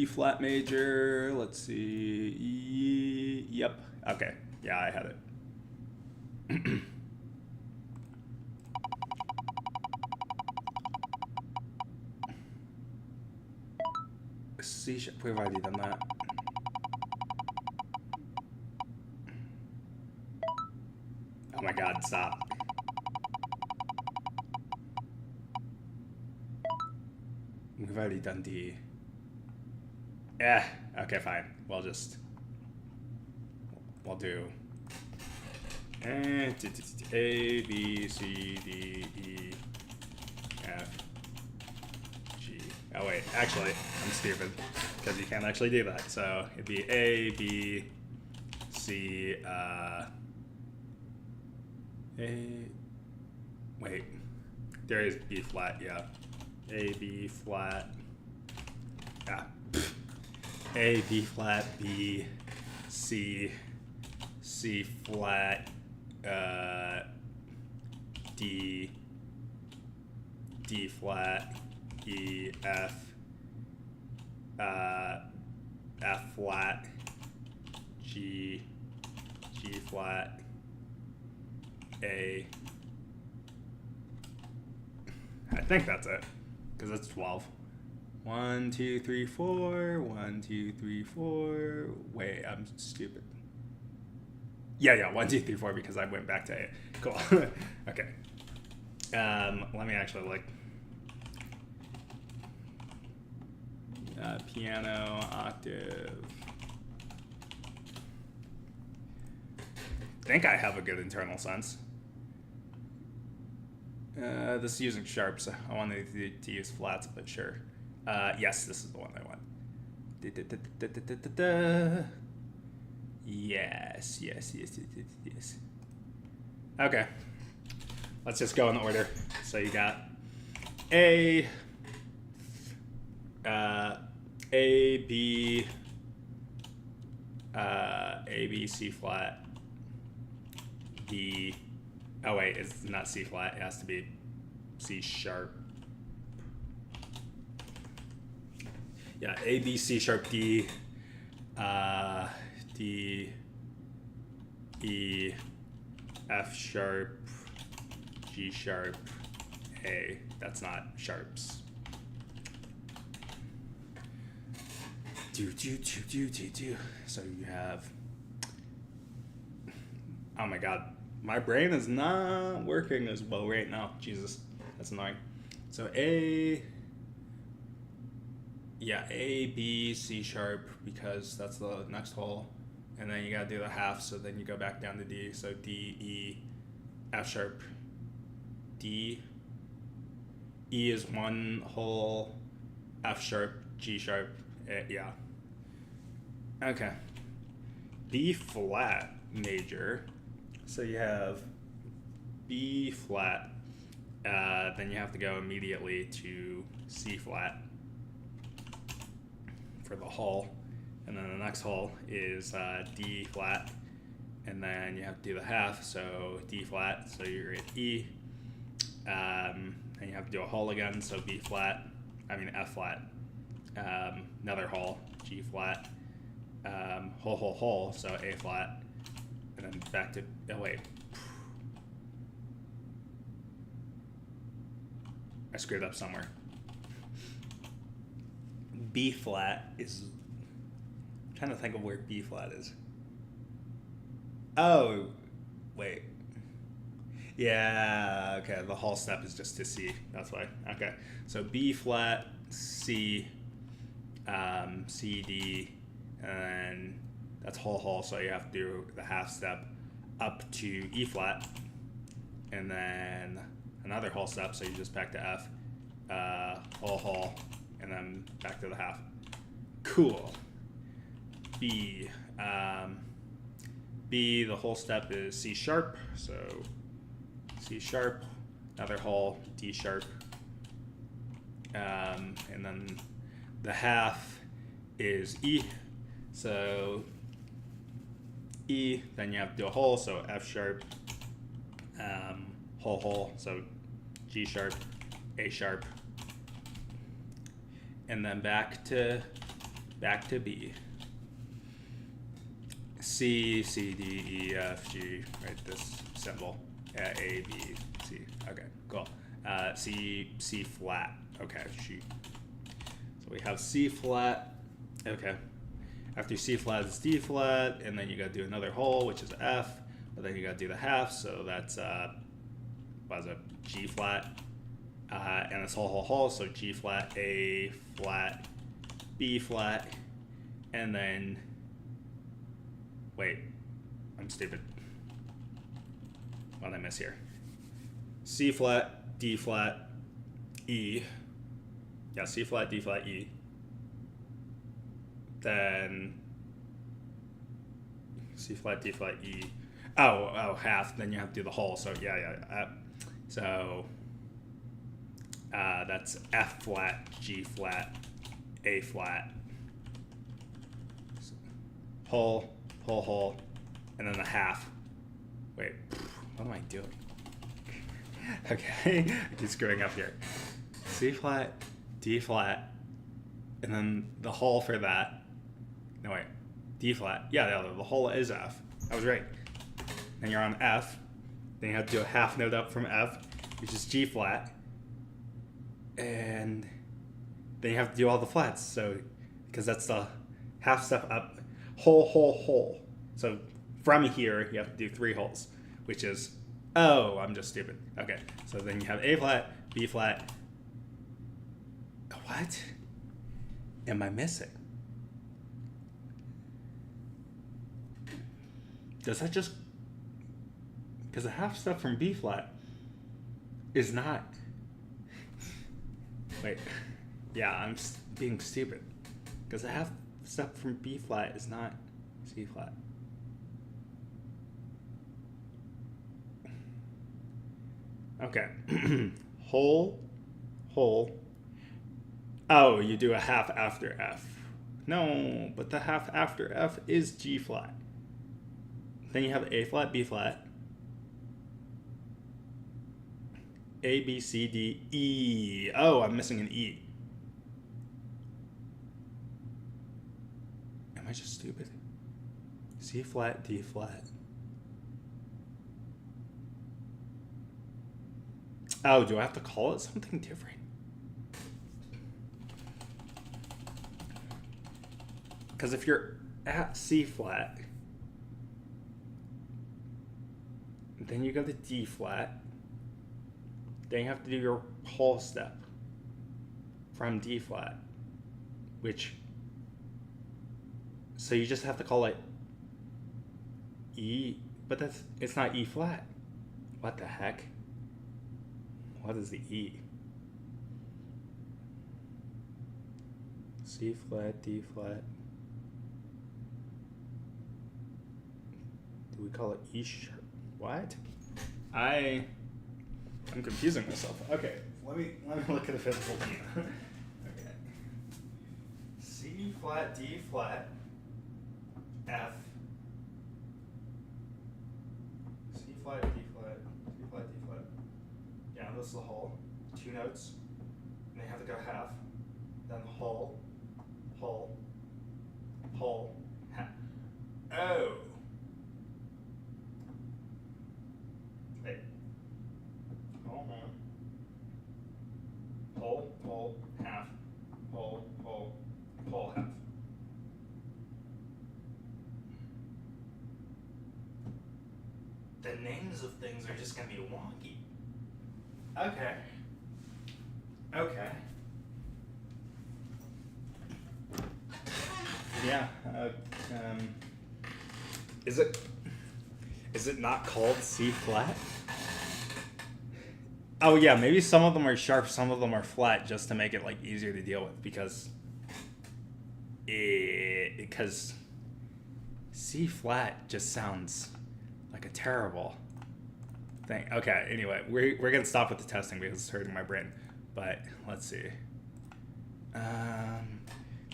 Speaker 1: flat major, let's see, E, yep, okay, yeah, I had it. C sharp, we've already done that. Oh my god, stop. We've already done D. Yeah, okay, fine. We'll do A, B, C, D, E, F, G. Oh wait, actually, I'm stupid, because you can't actually do that. So it'd be A, B, C, wait, there is B flat, yeah. A, B flat, yeah. A, B flat, B, C, C flat, D, D flat, E, F, F flat, G, G flat, A. I think that's it, because it's 12. 1, 2, 3, 4. 1, 2, 3, 4. Wait, I'm stupid. Yeah. 1, 2, 3, 4 because I went back to A. Cool. Okay. Let me actually look. Piano octave. I think I have a good internal sense. This is using sharps. I wanted to use flats, but sure. Yes, this is the one I want. Yes. Okay. Let's just go in order. So you got A, B, C flat, D. Oh wait, it's not C flat. It has to be C sharp. Yeah, A, B, C sharp, D, D, E, F sharp, G sharp, A. That's not sharps. Do. So you have. Oh my god, my brain is not working as well right now. Jesus, that's annoying. So A. Yeah, A, B, C sharp, because that's the next hole. And then you gotta do the half, so then you go back down to D. So D, E, F sharp, D. E is one hole, F sharp, G sharp, yeah. Okay. B flat major. So you have B flat, then you have to go immediately to C flat for the hole, and then the next hole is D flat, and then you have to do the half, so D flat, so you're at E, and you have to do a hole again, so B flat, F flat, another hole, G flat, hole, so A flat, and then back to, oh wait, I screwed up somewhere. B flat is, I'm trying to think of where B flat is. Oh, wait. Yeah, okay, the whole step is just to C, that's why. Okay, so B flat, C, C, D, and that's whole, so you have to do the half step up to E flat, and then another whole step, so you just back to F, whole, and then back to the half. Cool. B. B, the whole step is C sharp, so C sharp, another whole, D sharp, and then the half is E, so E, then you have to do a whole, so F sharp, whole, so G sharp, A sharp, and then back to B. C, D, E, F, G, right, this symbol. A, B, C. Okay, cool. C flat. Okay, shoot. So we have C flat. Okay. After C flat is D flat, and then you gotta do another hole, which is F, but then you gotta do the half, so that's what is it? G flat. And it's whole, so G flat, A flat, B flat, and then, wait, I'm stupid. What did I miss here? C flat, D flat, E. Yeah, C flat, D flat, E. Then C flat, D flat, E. Oh, half. Then you have to do the whole. So yeah. So that's F flat, G flat, A flat, whole, and then the half. Wait, what am I doing? Okay, I keep screwing up here. C flat, D flat, and then the whole for that. No wait, D flat. Yeah, the whole is F. I was right. Then you're on F. Then you have to do a half note up from F, which is G flat. And then you have to do all the flats. So, because that's the half step up, whole. So from here, you have to do 3 holes, which is, oh, I'm just stupid. Okay, so then you have A flat, B flat. What am I missing? Does that just, because a half step from B flat is not, wait, yeah, I'm being stupid, because a half step from B flat is not C flat. Okay, whole. Oh, you do a half after F. No, but the half after F is G flat. Then you have A flat, B flat, A, B, C, D, E. Oh, I'm missing an E. Am I just stupid? C flat, D flat. Oh, do I have to call it something different? Because if you're at C flat, then you go to D flat, then you have to do your whole step from D flat, which, so you just have to call it E, but it's not E flat. What the heck? What is the E? C flat, D flat. Do we call it E sharp? What? I'm confusing myself. Okay, let me look at the physical key. Okay. C flat, D flat, F. C flat, D flat, C flat, D flat. Yeah, this is the whole. 2 notes. And they have to go half. Then whole, whole, whole, half. Oh. Wait. Hold on. Whole, half. Whole, half. The names of things are just gonna be wonky. Okay. Yeah. Is it not called C flat? Oh yeah, maybe some of them are sharp, some of them are flat, just to make it like easier to deal with, because C flat just sounds like a terrible thing. Okay, anyway, we're gonna stop with the testing because it's hurting my brain. But let's see.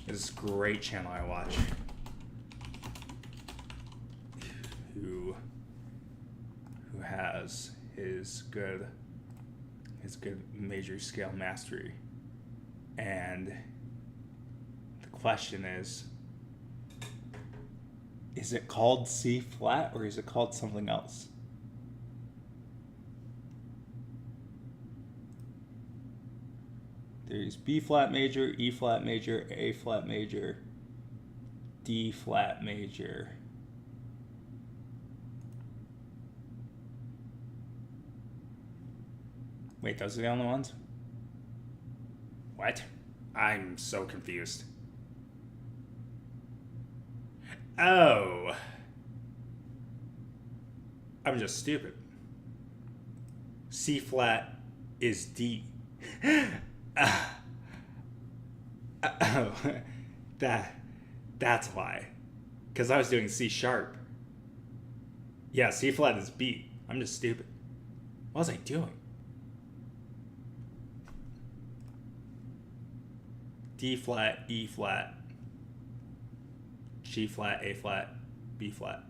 Speaker 1: This great channel I watch, who has his good major scale mastery, and the question is it called C flat or is it called something else? There's B flat major, E flat major, A flat major, D flat major. Wait, those are the only ones? What? I'm so confused. Oh. I'm just stupid. C flat is D. Oh, that's why. Because I was doing C sharp. Yeah, C flat is B. I'm just stupid. What was I doing? D flat, E flat, G flat, A flat, B flat.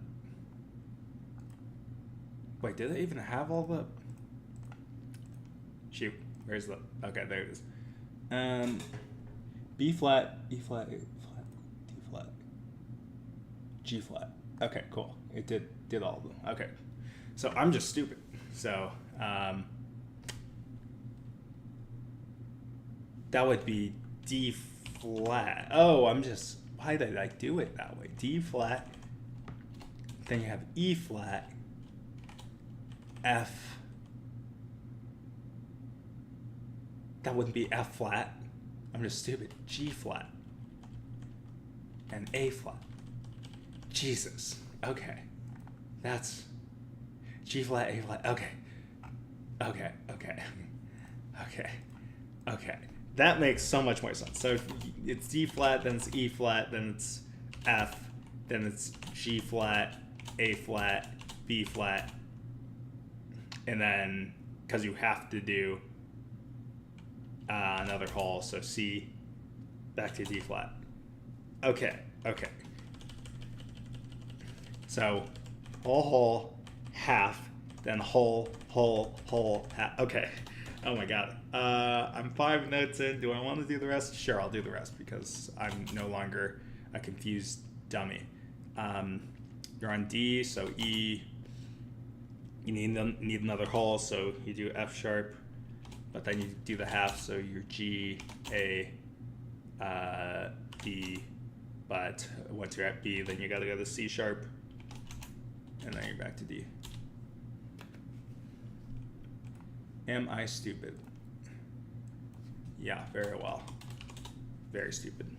Speaker 1: Wait, did I even have all the... Shoot, where's the... Okay, there it is. B flat, E flat, A flat, D flat, G flat. Okay, cool. It did all of them. Okay, so I'm just stupid. So that would be D flat. Oh, why did I do it that way? D flat. Then you have E flat, F. That wouldn't be F flat. I'm just stupid. G flat. And A flat. Jesus. Okay. That's G flat, A flat. Okay. That makes so much more sense. So if it's D flat, then it's E flat, then it's F, then it's G flat, A flat, B flat, and then because you have to do another whole, so C back to D flat. Okay. So whole, half, then whole, half. Okay. Oh my god. I'm 5 notes in. Do I want to do the rest? Sure, I'll do the rest because I'm no longer a confused dummy. You're on D, so E. You need another whole, so you do F sharp, but then you do the half, so you're G, A, B, but once you're at B, then you gotta go to C sharp, and then you're back to D. Am I stupid? Yeah, very well. Very stupid.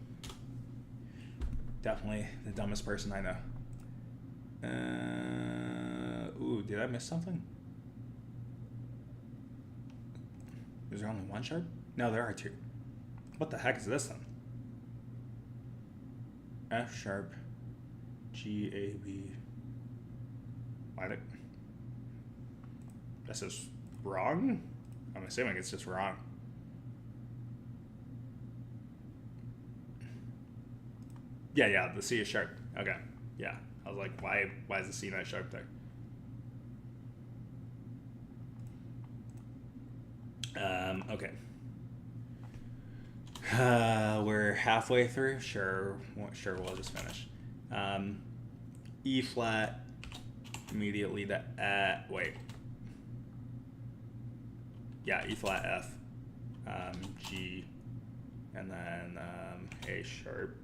Speaker 1: Definitely the dumbest person I know. Ooh, did I miss something? Is there only one sharp? No, there are two. What the heck is this then? F sharp, G, A, B. Why did... This is wrong? I'm assuming it's just wrong. Yeah, the C is sharp. Okay, yeah. I was like, why is the C not sharp there? Okay. We're halfway through. Sure, we'll just finish. E flat, immediately to wait. Yeah, E flat, F, G, and then A sharp,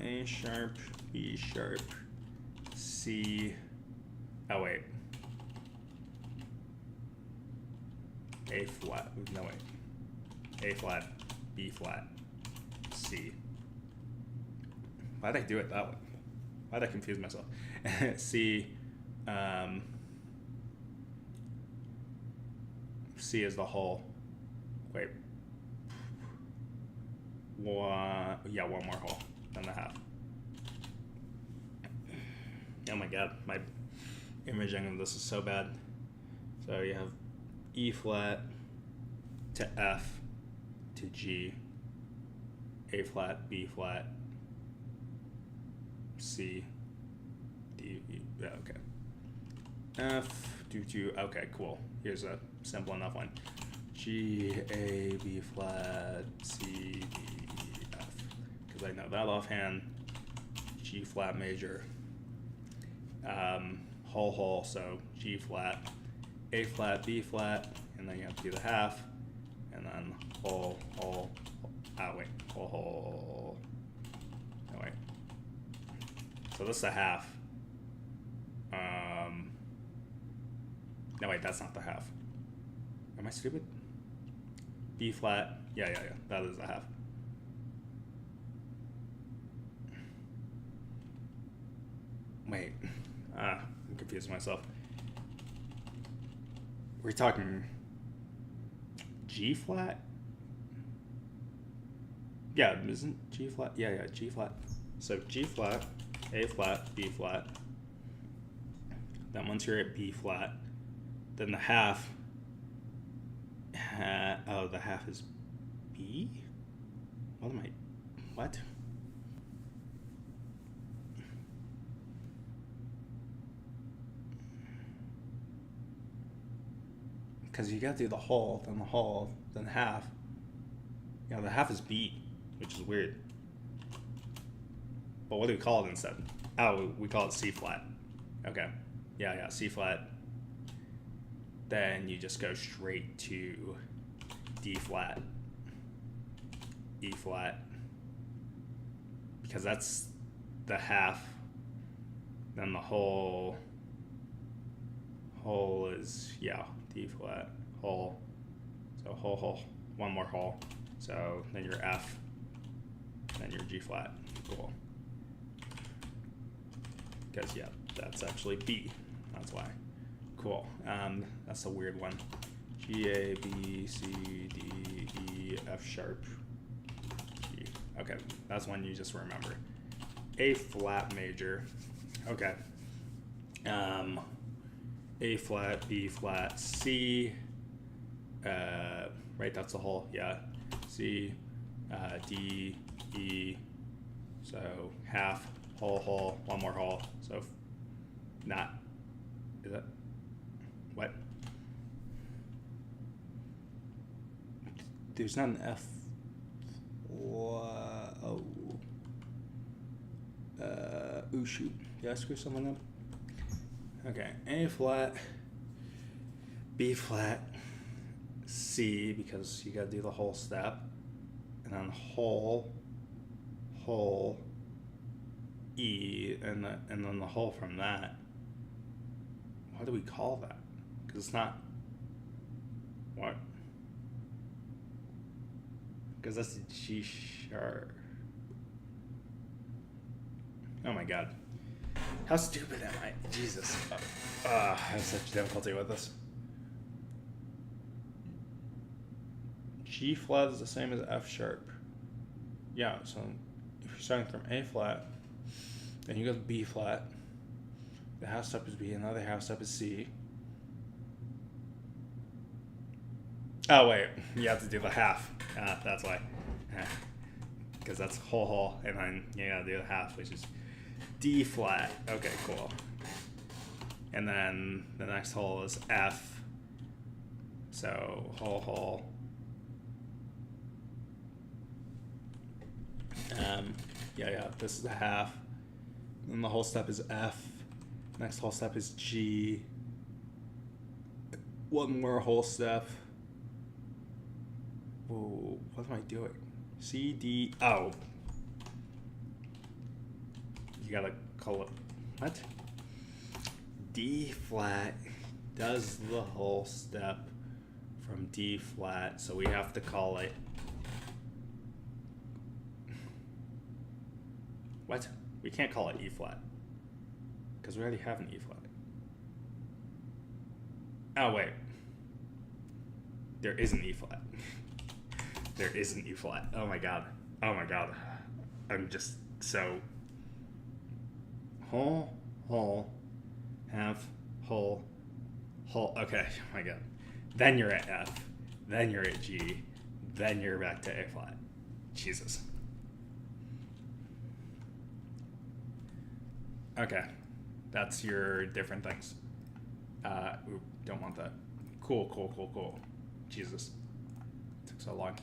Speaker 1: A sharp, B sharp, C. Oh wait. A flat. No wait. A flat, B flat, C. Why'd I do it that way? Why'd I confuse myself? C. C is the whole. Wait. One. Yeah, one more whole. Then the half. Oh my god, my imaging of this is so bad. So you have E flat to F to G, A flat, B flat, C, D, E. Yeah, okay. F, okay, cool. Here's a simple enough one. G, A, B flat, C, D, E, F. Because I know that offhand. G flat major. Whole, so G flat, A flat, B flat, and then you have to do the half, and then whole, whole, wait, whole, no wait. So this is the half. No wait, that's not the half. Am I stupid? B flat, yeah, that is the half. Wait, I'm confusing myself. We're talking G flat? Yeah, isn't G flat? Yeah, G flat. So G flat, A flat, B flat. Then once you're at B flat, then the half, oh, the half is B? What? Because you gotta do the whole, then half. You know, the half is B, which is weird. But what do we call it instead? Oh, we call it C flat. Okay. Yeah, C flat. Then you just go straight to D flat, E flat, because that's the half. Then the whole is, yeah, D flat, whole. So whole, one more whole. So then your F, then your G flat. Cool. Because, yeah, that's actually B. That's why. Cool. That's a weird one. G, A, B, C, D, E, F sharp, G. Okay, that's one you just remember. A flat major. Okay. A flat, B flat, C. Right, that's the whole. Yeah. C, D, E. So half, whole, one more whole. So not. Is that what? There's not an F. Oh. Ooh, shoot. Did I screw something up? Okay. A flat. B flat, C, because you gotta do the whole step, and then whole, E, and then the whole from that. What do we call that? Because it's not what? Because that's the G sharp. Oh my god. How stupid am I? Jesus. I have such difficulty with this. G flat is the same as F sharp. Yeah, so if you're starting from A flat, then you go to B flat. The half step is B, another half step is C. Oh wait, you have to do the half. That's why. Because that's whole, and then you gotta do the half, which is D flat. Okay, cool. And then the next hole is F. So whole. Yeah, this is the half. And the whole step is F. Next whole step is G. One more whole step. Whoa, what am I doing? C, D, O. You gotta call it, what? D flat does the whole step from D flat, so we have to call it, what? We can't call it E flat, because we already have an E flat. Oh wait, there is an E flat. There is an E flat. Oh my god. I'm just so whole, half, whole. Okay, oh my god. Then you're at F. Then you're at G. Then you're back to A flat. Jesus. Okay, that's your different things. Don't want that. Cool. Jesus, took so long.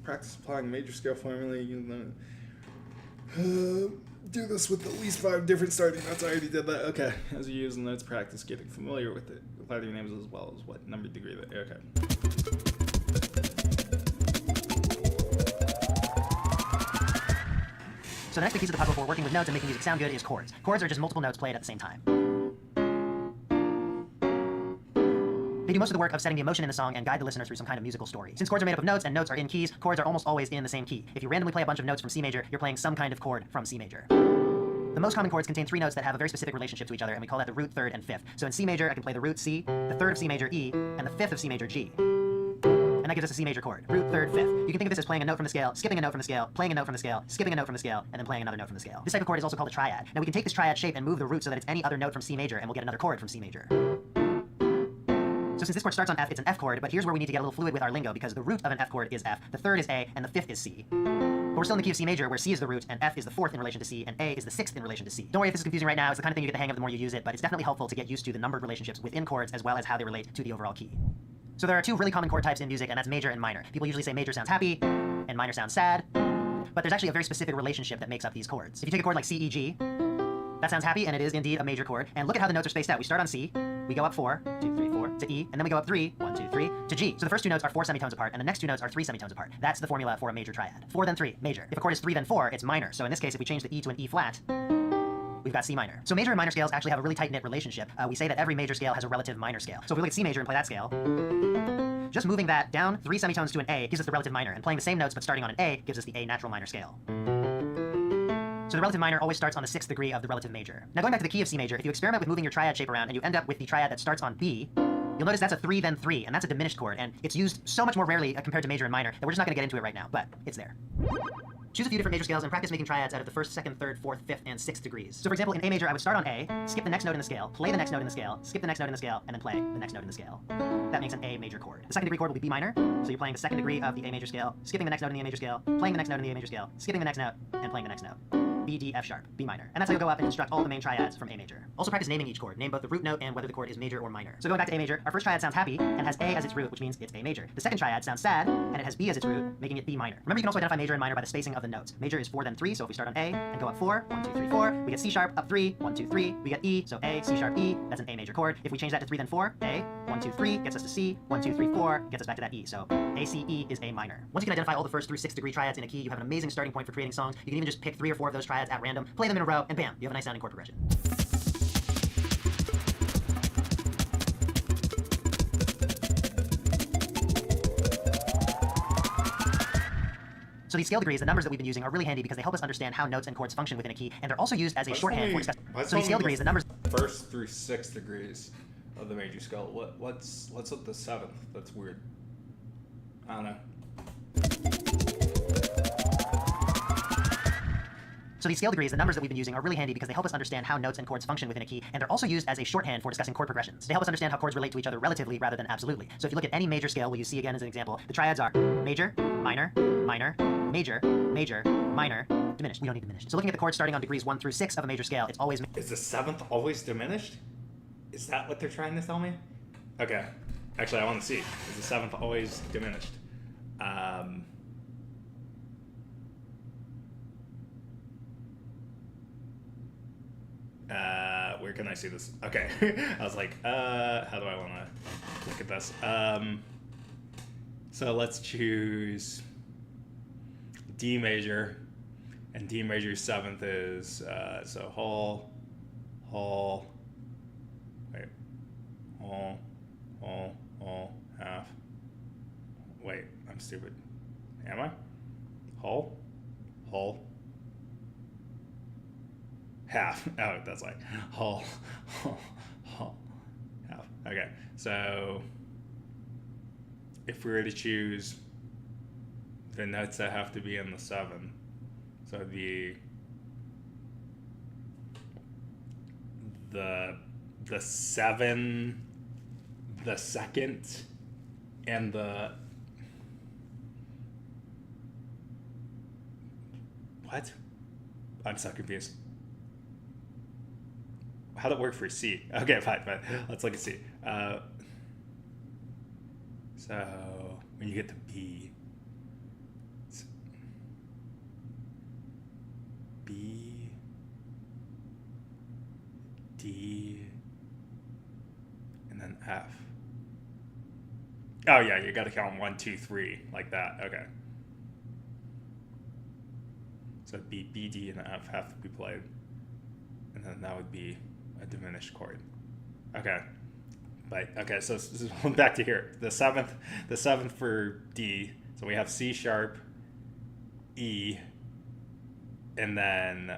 Speaker 1: Practice applying major scale formula. Do this with at least 5 different starting notes. I already did that. Okay, as you use the notes, practice getting familiar with it. Apply your names as well as what number degree that. Okay.
Speaker 4: So the next big piece of the puzzle for working with notes and making music sound good is chords. Chords are just multiple notes played at the same time. They do most of the work of setting the emotion in the song and guide the listener through some kind of musical story. Since chords are made up of notes and notes are in keys, chords are almost always in the same key. If you randomly play a bunch of notes from C major, you're playing some kind of chord from C major. The most common chords contain 3 notes that have a very specific relationship to each other, and we call that the root, third, and fifth. So in C major, I can play the root C, the third of C major E, and the fifth of C major G. And that gives us a C major chord. Root, third, fifth. You can think of this as playing a note from the scale, skipping a note from the scale, playing a note from the scale, skipping a note from the scale, and then playing another note from the scale. This type of chord is also called a triad. Now we can take this triad shape and move the root so that it's any other note from C major, and we'll get another chord from C major. So since this chord starts on F, it's an F chord, but here's where we need to get a little fluid with our lingo, because the root of an F chord is F, the third is A, and the fifth is C. But we're still in the key of C major, where C is the root, and F is the fourth in relation to C, and A is the sixth in relation to C. Don't worry if this is confusing right now, it's the kind of thing you get the hang of the more you use it, but it's definitely helpful to get used to the numbered relationships within chords as well as how they relate to the overall key. So there are 2 really common chord types in music, and that's major and minor. People usually say major sounds happy, and minor sounds sad, but there's actually a very specific relationship that makes up these chords. If you take a chord like C, E, G, that sounds happy, and it is indeed a major chord, and look at how the notes are spaced out. We start on C, we go up 4, 2, 3, 4, to E, and then we go up 3, 1, 2, 3, to G. So the first 2 notes are 4 semitones apart, and the next 2 notes are 3 semitones apart. That's the formula for a major triad. 4 then 3, major. If a chord is 3 then 4, it's minor. So in this case, if we change the E to an E flat, we've got C minor. So major and minor scales actually have a really tight-knit relationship. We say that every major scale has a relative minor scale. So if we look at C major and play that scale, just moving that down 3 semitones to an A gives us the relative minor, and playing the same notes but starting on an A gives us the A natural minor scale. So the relative minor always starts on the 6th degree of the relative major. Now going back to the key of C major, if you experiment with moving your triad shape around and you end up with the triad that starts on B, you'll notice that's a 3 then 3, and that's a diminished chord, and it's used so much more rarely compared to major and minor that we're just not going to get into it right now, but it's there. Choose a few different major scales and practice making triads out of the 1st, 2nd, 3rd, 4th, 5th, and 6th degrees. So for example, in A major, I would start on A, skip the next note in the scale, play the next note in the scale, skip the next note in the scale, and then play the next note in the scale. That makes an A major chord. The 2nd degree chord will be B minor, so you're playing the 2nd degree of the A major scale, skipping the next note in the A major scale, playing the next note in the A major scale, skipping the next note, and playing the next note. B, D, F sharp, B minor. And that's how you'll go up and construct all the main triads from A major. Also practice naming each chord. Name both the root note and whether the chord is major or minor. So going back to A major, our first triad sounds happy and has A as its root, which means it's A major. The second triad sounds sad and it has B as its root, making it B minor. Remember, you can also identify major and minor by the spacing of the notes. Major is 4 then 3, so if we start on A and go up 4, 1, 2, 3, 4, we get C sharp, up 3, 1, 2, 3, we get E, so A, C sharp, E, that's an A major chord. If we change that to 3 then 4, A, 1, 2, 3, gets us to C, 1, 2, 3, 4, gets us back to that E. So A, C, E is A minor. Once you can identify all the 1st through 6th degree triads in a key, you have an amazing starting point for creating songs. You can even just pick 3 or 4 of those triads at random, play them in a row, and bam, you have a nice sounding chord progression. So these scale degrees, the numbers that we've been using, are really handy because they help us understand how notes and chords function within a key, and they're also used as a shorthand for discussing. So these scale degrees, the numbers
Speaker 1: 1st through 6th degrees of the major scale. What's with the 7th? That's weird. I don't know.
Speaker 4: So these scale degrees, the numbers that we've been using, are really handy because they help us understand how notes and chords function within a key, and they're also used as a shorthand for discussing chord progressions. They help us understand how chords relate to each other relatively rather than absolutely. So if you look at any major scale, what you see again as an example, the triads are major, minor, minor, major, major, minor, diminished. We don't need diminished. So looking at the chords starting on degrees 1 through 6 of a major scale, it's always...
Speaker 1: Is the 7th always diminished? Is that what they're trying to tell me? Okay. Actually, I want to see. Is the 7th always diminished? Where can I see this? Okay. I was like, how do I want to look at this? So let's choose D major, and D major 7th is, so whole, half. Wait, I'm stupid. Am I? Whole, half. Oh, that's like whole, half. Okay, so if we were to choose the notes that have to be in the 7, so the 7, the 2nd, and the what? I'm so confused. How'd it work for C? Okay, fine. Let's look at C. So when you get to B, it's B, D, and then F. Oh yeah, you got to count 1, 2, 3 like that. Okay. So B, D, and F have to be played, and then that would be a diminished chord. Okay, but okay. So this is back to here. The 7th for D. So we have C sharp, E, and then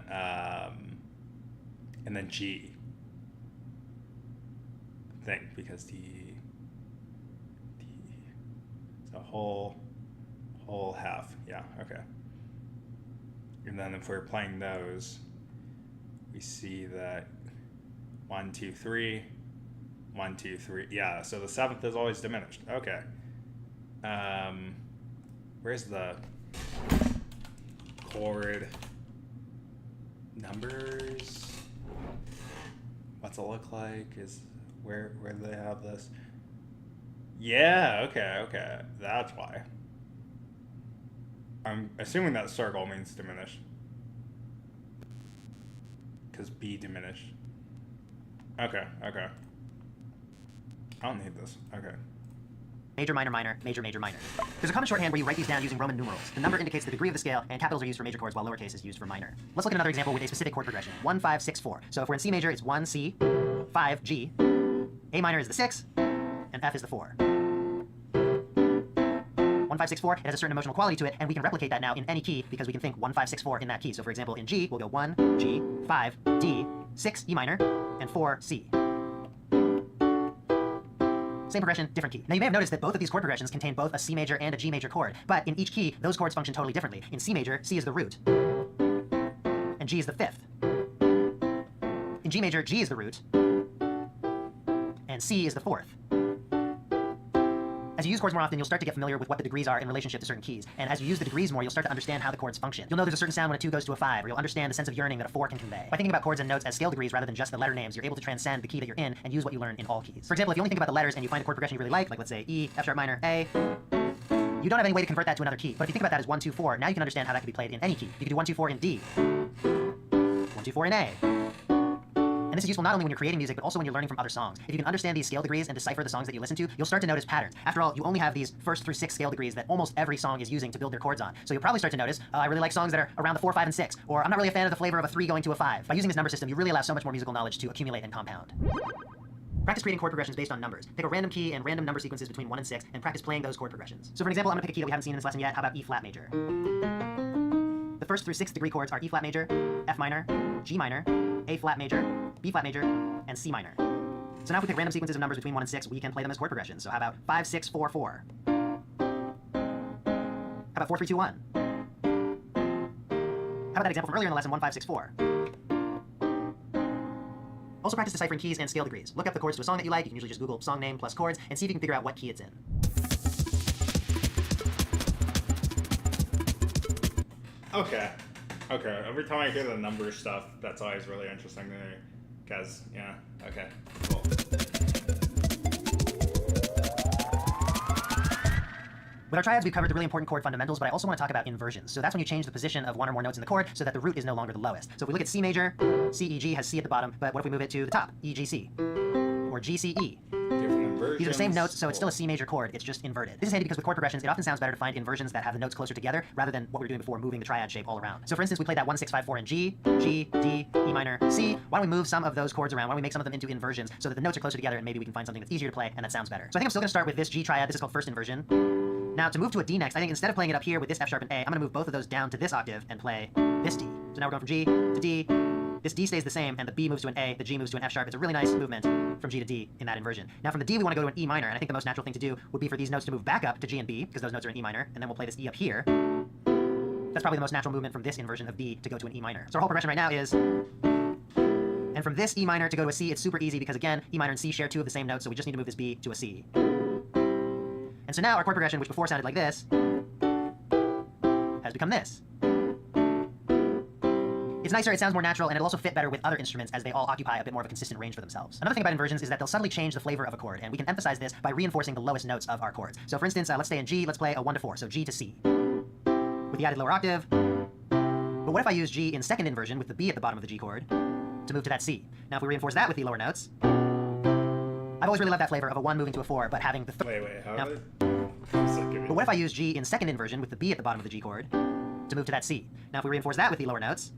Speaker 1: G. Thing because D. So whole half. Yeah. Okay. And then if we're playing those, we see that 1, 2, 3, 1, 2, 3. Yeah, so the 7th is always diminished. Okay. Where's the chord numbers? What's it look like? Is where do they have this? Yeah, okay. That's why. I'm assuming that circle means diminished. Because B diminished. Okay. I don't need this. Okay.
Speaker 4: Major, minor, minor, major, major, minor. There's a common shorthand where you write these down using Roman numerals. The number indicates the degree of the scale, and capitals are used for major chords while lowercase is used for minor. Let's look at another example with a specific chord progression. 1, 5, 6, 4. So if we're in C major, it's 1, C, 5, G. A minor is the 6, and F is the 4. 1, 5, 6, 4, it has a certain emotional quality to it, and we can replicate that now in any key because we can think 1, 5, 6, 4 in that key. So for example, in G, we'll go 1, G, 5, D, 6, E minor, and 4, C. Same progression, different key. Now you may have noticed that both of these chord progressions contain both a C major and a G major chord, but in each key, those chords function totally differently. In C major, C is the root, and G is the 5th. In G major, G is the root, and C is the 4th. As you use chords more often, you'll start to get familiar with what the degrees are in relationship to certain keys. And as you use the degrees more, you'll start to understand how the chords function. You'll know there's a certain sound when a 2 goes to a 5, or you'll understand the sense of yearning that a 4 can convey. By thinking about chords and notes as scale degrees rather than just the letter names, you're able to transcend the key that you're in and use what you learn in all keys. For example, if you only think about the letters and you find a chord progression you really like let's say E, F sharp minor, A, you don't have any way to convert that to another key. But if you think about that as 1, 2, 4, now you can understand how that could be played in any key. You could do 1, 2, 4 in D, 1, 2, 4 in A. And this is useful not only when you're creating music, but also when you're learning from other songs. If you can understand these scale degrees and decipher the songs that you listen to, you'll start to notice patterns. After all, you only have these first through 6 scale degrees that almost every song is using to build their chords on. So you'll probably start to notice, I really like songs that are around the 4, 5, and 6, or I'm not really a fan of the flavor of a 3 going to a 5. By using this number system, you really allow so much more musical knowledge to accumulate and compound. Practice creating chord progressions based on numbers. Pick a random key and random number sequences between 1 and 6, and practice playing those chord progressions. So for example, I'm going to pick a key that we haven't seen in this lesson yet. How about E flat major? The first through 6th degree chords are E flat major, F minor, G minor, A flat major, B flat major, and C minor. So now if we pick random sequences of numbers between 1 and 6, we can play them as chord progressions. So how about 5, 6, 4, 4? How about 4, 3, 2, 1? How about that example from earlier in the lesson, 1, 5, 6, 4? Also practice deciphering keys and scale degrees. Look up the chords to a song that you like. You can usually just Google song name plus chords and see if you can figure out what key it's in.
Speaker 1: Okay. Every time I hear the number stuff, that's always really interesting to me. Because, yeah, okay, cool.
Speaker 4: With our triads, we've covered the really important chord fundamentals, but I also want to talk about inversions. So that's when you change the position of one or more notes in the chord so that the root is no longer the lowest. So if we look at C major, C, E, G has C at the bottom, but what if we move it to the top? E, G, C. Or G, C, E.
Speaker 1: Different inversions.
Speaker 4: These are the same notes, so it's still a C major chord, it's just inverted. This is handy because with chord progressions, it often sounds better to find inversions that have the notes closer together rather than what we were doing before, moving the triad shape all around. So for instance, we played that 1, 6, 5, 4 in G, G, D, E minor, C. Why don't we move some of those chords around? Why don't we make some of them into inversions so that the notes are closer together and maybe we can find something that's easier to play and that sounds better. So I think I'm still going to start with this G triad. This is called first inversion. Now to move to a D next, I think instead of playing it up here with this F sharp and A, I'm going to move both of those down to this octave and play this D. So now we're going from G to D. This D stays the same, and the B moves to an A, the G moves to an F sharp. It's a really nice movement from G to D in that inversion. Now from the D, we want to go to an E minor, and I think the most natural thing to do would be for these notes to move back up to G and B, because those notes are in E minor, and then we'll play this E up here. That's probably the most natural movement from this inversion of D to go to an E minor. So our whole progression right now is... And from this E minor to go to a C, it's super easy because, again, E minor and C share 2 of the same notes, so we just need to move this B to a C. And so now our chord progression, which before sounded like this, has become this. It's nicer, it sounds more natural, and it'll also fit better with other instruments as they all occupy a bit more of a consistent range for themselves. Another thing about inversions is that they'll subtly change the flavor of a chord, and we can emphasize this by reinforcing the lowest notes of our chords. So for instance, let's stay in G, let's play a 1 to 4, so G to C, with the added lower octave. But what if I use G in second inversion with the B at the bottom of the G chord to move to that C? Now if we reinforce that with the lower notes, I've always really loved that flavor of a 1 moving to a 4, but having the
Speaker 1: Wait, how
Speaker 4: now,
Speaker 1: did...
Speaker 4: But what if I use G in second inversion with the B at the bottom of the G chord to move to that C? Now if we reinforce that with the lower notes,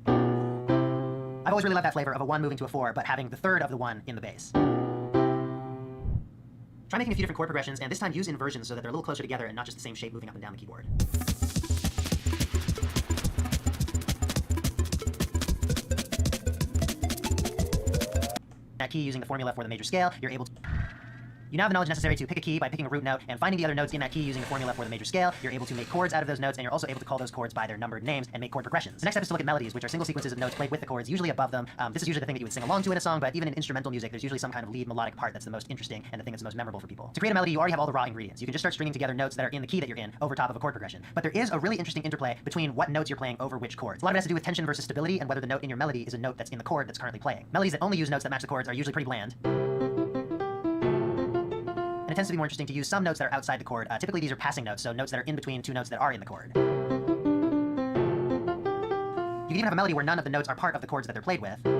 Speaker 4: I've always really loved that flavor of a 1 moving to a 4, but having the third of the 1 in the bass. Try making a few different chord progressions, and this time use inversions so that they're a little closer together and not just the same shape moving up and down the keyboard. That key using the formula for the major scale, you're able to... You now have the knowledge necessary to pick a key by picking a root note and finding the other notes in that key using the formula for the major scale. You're able to make chords out of those notes, and you're also able to call those chords by their numbered names and make chord progressions. The next step is to look at melodies, which are single sequences of notes played with the chords, usually above them. This is usually the thing that you would sing along to in a song, but even in instrumental music, there's usually some kind of lead melodic part that's the most interesting and the thing that's the most memorable for people. To create a melody, you already have all the raw ingredients. You can just start stringing together notes that are in the key that you're in over top of a chord progression. But there is a really interesting interplay between what notes you're playing over which chords. A lot of it has to do with tension versus stability and whether the note in your melody is a note that's in the chord that's currently playing. Melodies that only use notes that match the chords are usually pretty bland. It tends to be more interesting to use some notes that are outside the chord. Typically these are passing notes, so notes that are in between two notes that are in the chord. You can even have a melody where none of the notes are part of the chords that they're played with. But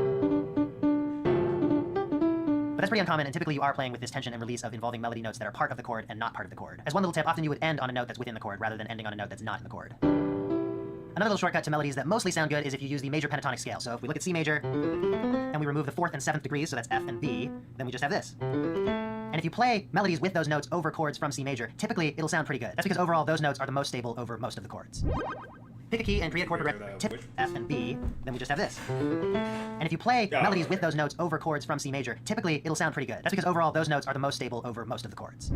Speaker 4: that's pretty uncommon, and typically you are playing with this tension and release of involving melody notes that are part of the chord and not part of the chord. As one little tip, often you would end on a note that's within the chord rather than ending on a note that's not in the chord. Another little shortcut to melodies that mostly sound good is if you use the major pentatonic scale. So if we look at C major, and we remove the 4th and 7th degrees, so that's F and B, then we just have this. And if you play melodies with those notes over chords from C major, typically it'll sound pretty good. That's because overall those notes are the most stable over most of the chords. Pick a key and create a chord progression. Tip F and B, then we just have this. And if you play melodies with those notes over chords from C major, typically it'll sound pretty good. That's because overall those notes are the most stable over most of the chords.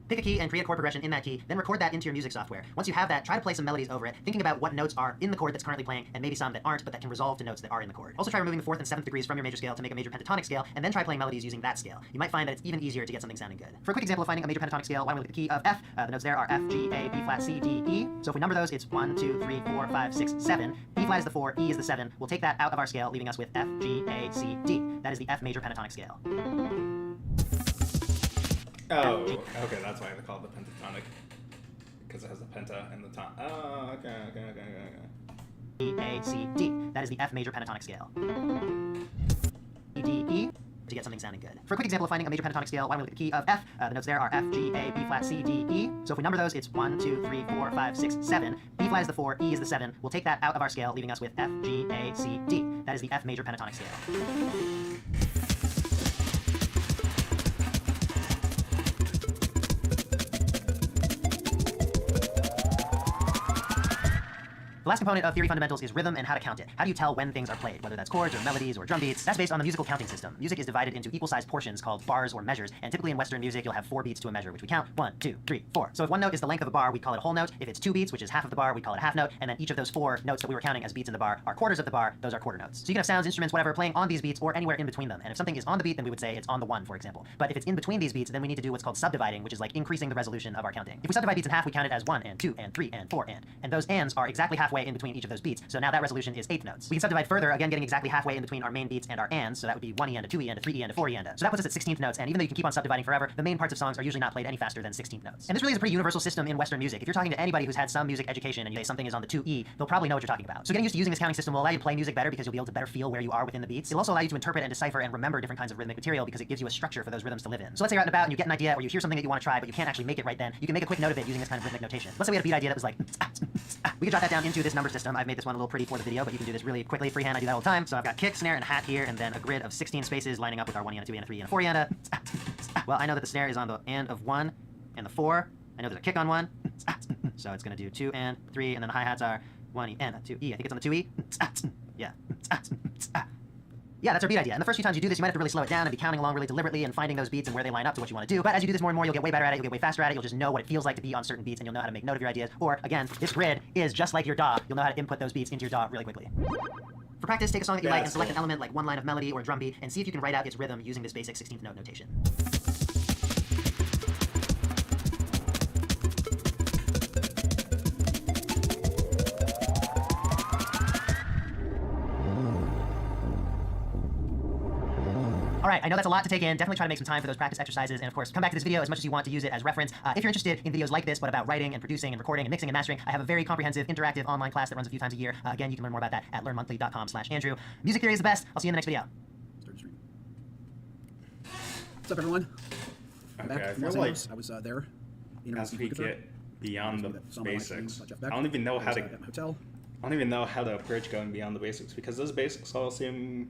Speaker 4: Pick a key and create a chord progression in that key, then record that into your music software. Once you have that, try to play some melodies over it, thinking about what notes are in the chord that's currently playing, and maybe some that aren't, but that can resolve to notes that are in the chord. Also try removing the 4th and 7th degrees from your major scale to make a major pentatonic scale, and then try playing melodies using that scale. You might find that it's even easier to get something sounding good. For a quick example of finding a major pentatonic scale, why don't we look at the key of F? The notes there are F, G, A, B flat, C, D, E. So if we number those, it's 1, 2, 3, 4, 5, 6, 7. B flat is the 4, E is the 7. We'll take that out of our scale, leaving us with F, G, A, C, D. That is the F major pentatonic scale.
Speaker 1: Oh, okay, that's why they call it the pentatonic. Because it has the penta and the ton. Oh, okay.
Speaker 4: E, A, C, D. That is the F major pentatonic scale. E, D, E, to get something sounding good. For a quick example of finding a major pentatonic scale, why don't we look at the key of F? The notes there are F, G, A, B flat, C, D, E. So if we number those, it's 1, 2, 3, 4, 5, 6, 7. B flat is the 4, E is the 7. We'll take that out of our scale, leaving us with F, G, A, C, D. That is the F major pentatonic scale. The last component of theory fundamentals is rhythm and how to count it. How do you tell when things are played, whether that's chords or melodies or drum beats? That's based on the musical counting system. Music is divided into equal-sized portions called bars or measures, and typically in Western music you'll have 4 beats to a measure, which we count 1, 2, 3, 4. So if one note is the length of a bar, we call it a whole note. If it's 2 beats, which is half of the bar, we call it a half note, and then each of those 4 notes that we were counting as beats in the bar are quarters of the bar. Those are quarter notes. So you can have sounds, instruments, whatever, playing on these beats or anywhere in between them. And if something is on the beat, then we would say it's on the 1, for example. But if it's in between these beats, then we need to do what's called subdividing, which is like increasing the resolution of our counting. If we subdivide beats in half, we count it as 1 and 2 and 3 and 4 and those ands are exactly halfway in between each of those beats. So now that resolution is 8th notes. We can subdivide further, again getting exactly halfway in between our main beats and our ands, so that would be 1 and a 2 and a 3 and a 4 and a. So that puts us at 16th notes, and even though you can keep on subdividing forever, the main parts of songs are usually not played any faster than 16th notes. And this really is a pretty universal system in Western music. If you're talking to anybody who's had some music education and you say something is on the 2E, they'll probably know what you're talking about. So getting used to using this counting system will allow you to play music better because you'll be able to better feel where you are within the beats. It'll also allow you to interpret and decipher and remember different kinds of rhythmic material because it gives you a structure for those rhythms to live in. So let's say you're out and about and you get an idea or you hear something that you want to try but you can't actually make it right then, you can make a quick note of it using this kind of rhythmic notation. Let's say we had a beat idea that was like we could jot that down into this number system. I've made this one a little pretty for the video, but you can do this really quickly freehand. I do that all the time. So I've got kick, snare, and a hat here, and then a grid of 16 spaces lining up with our 1 and a 2 and a 3 and a 4 and a. Well, I know that the snare is on the and of 1 and the 4. I know there's a kick on 1, so it's going to do 2 and 3, and then the hi-hats are 1 and a 2 E. I think it's on the 2E. Yeah. Yeah, that's our beat idea. And the first few times you do this, you might have to really slow it down and be counting along really deliberately and finding those beats and where they line up to what you want to do. But as you do this more and more, you'll get way better at it, you'll get way faster at it, you'll just know what it feels like to be on certain beats, and you'll know how to make note of your ideas. Or, again, this grid is just like your DAW. You'll know how to input those beats into your DAW really quickly. For practice, take a song that you like and select an element like one line of melody or a drum beat, and see if you can write out its rhythm using this basic 16th note notation. All right, I know that's a lot to take in. Definitely try to make some time for those practice exercises, and of course, come back to this video as much as you want to use it as reference. If you're interested in videos like this, but about writing and producing and recording and mixing and mastering, I have a very comprehensive, interactive online class that runs a few times a year. Again, you can learn more about that at learnmonthly.com/Andrew. Music theory is the best. I'll see you in the next video.
Speaker 5: What's up, everyone?
Speaker 1: Okay,
Speaker 5: Back
Speaker 1: I
Speaker 5: from
Speaker 1: feel
Speaker 5: Los
Speaker 1: like
Speaker 5: Angeles. I was there.
Speaker 1: as we get beyond the basics,
Speaker 5: I
Speaker 1: I don't even know how to.
Speaker 5: at my hotel.
Speaker 1: I don't even know how to approach going beyond the basics because those basics all seem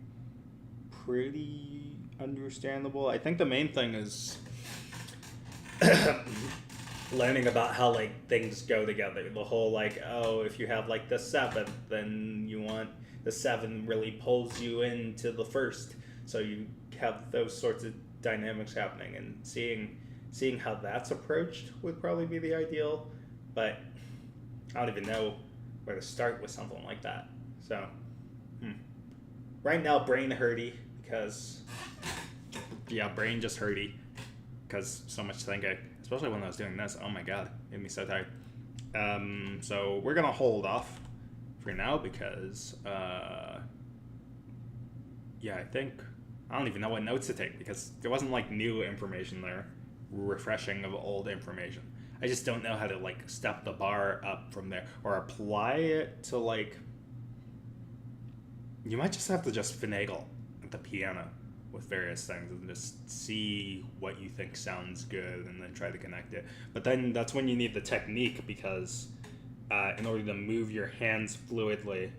Speaker 1: pretty understandable. I think the main thing is learning about how like things go together. The whole like, oh, if you have like the 7th, then you want the 7 really pulls you into the 1st. So you have those sorts of dynamics happening, and seeing how that's approached would probably be the ideal. But I don't even know where to start with something like that. So right now, brain hurty because brain just hurty because so much thinking, especially when I was doing this. Oh my god, made me so tired. So we're gonna hold off for now because I think I don't even know what notes to take because there wasn't like new information there, refreshing of old information. I just don't know how to like step the bar up from there or apply it to like. You might just have to just finagle at the piano with various things and just see what you think sounds good and then try to connect it. But then that's when you need the technique because in order to move your hands fluidly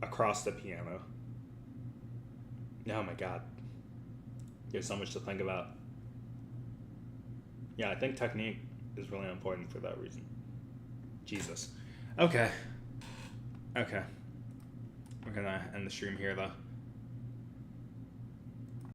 Speaker 1: across the piano. Oh my god. There's so much to think about. Yeah, I think technique is really important for that reason. Jesus. Okay. We're gonna end the stream here though.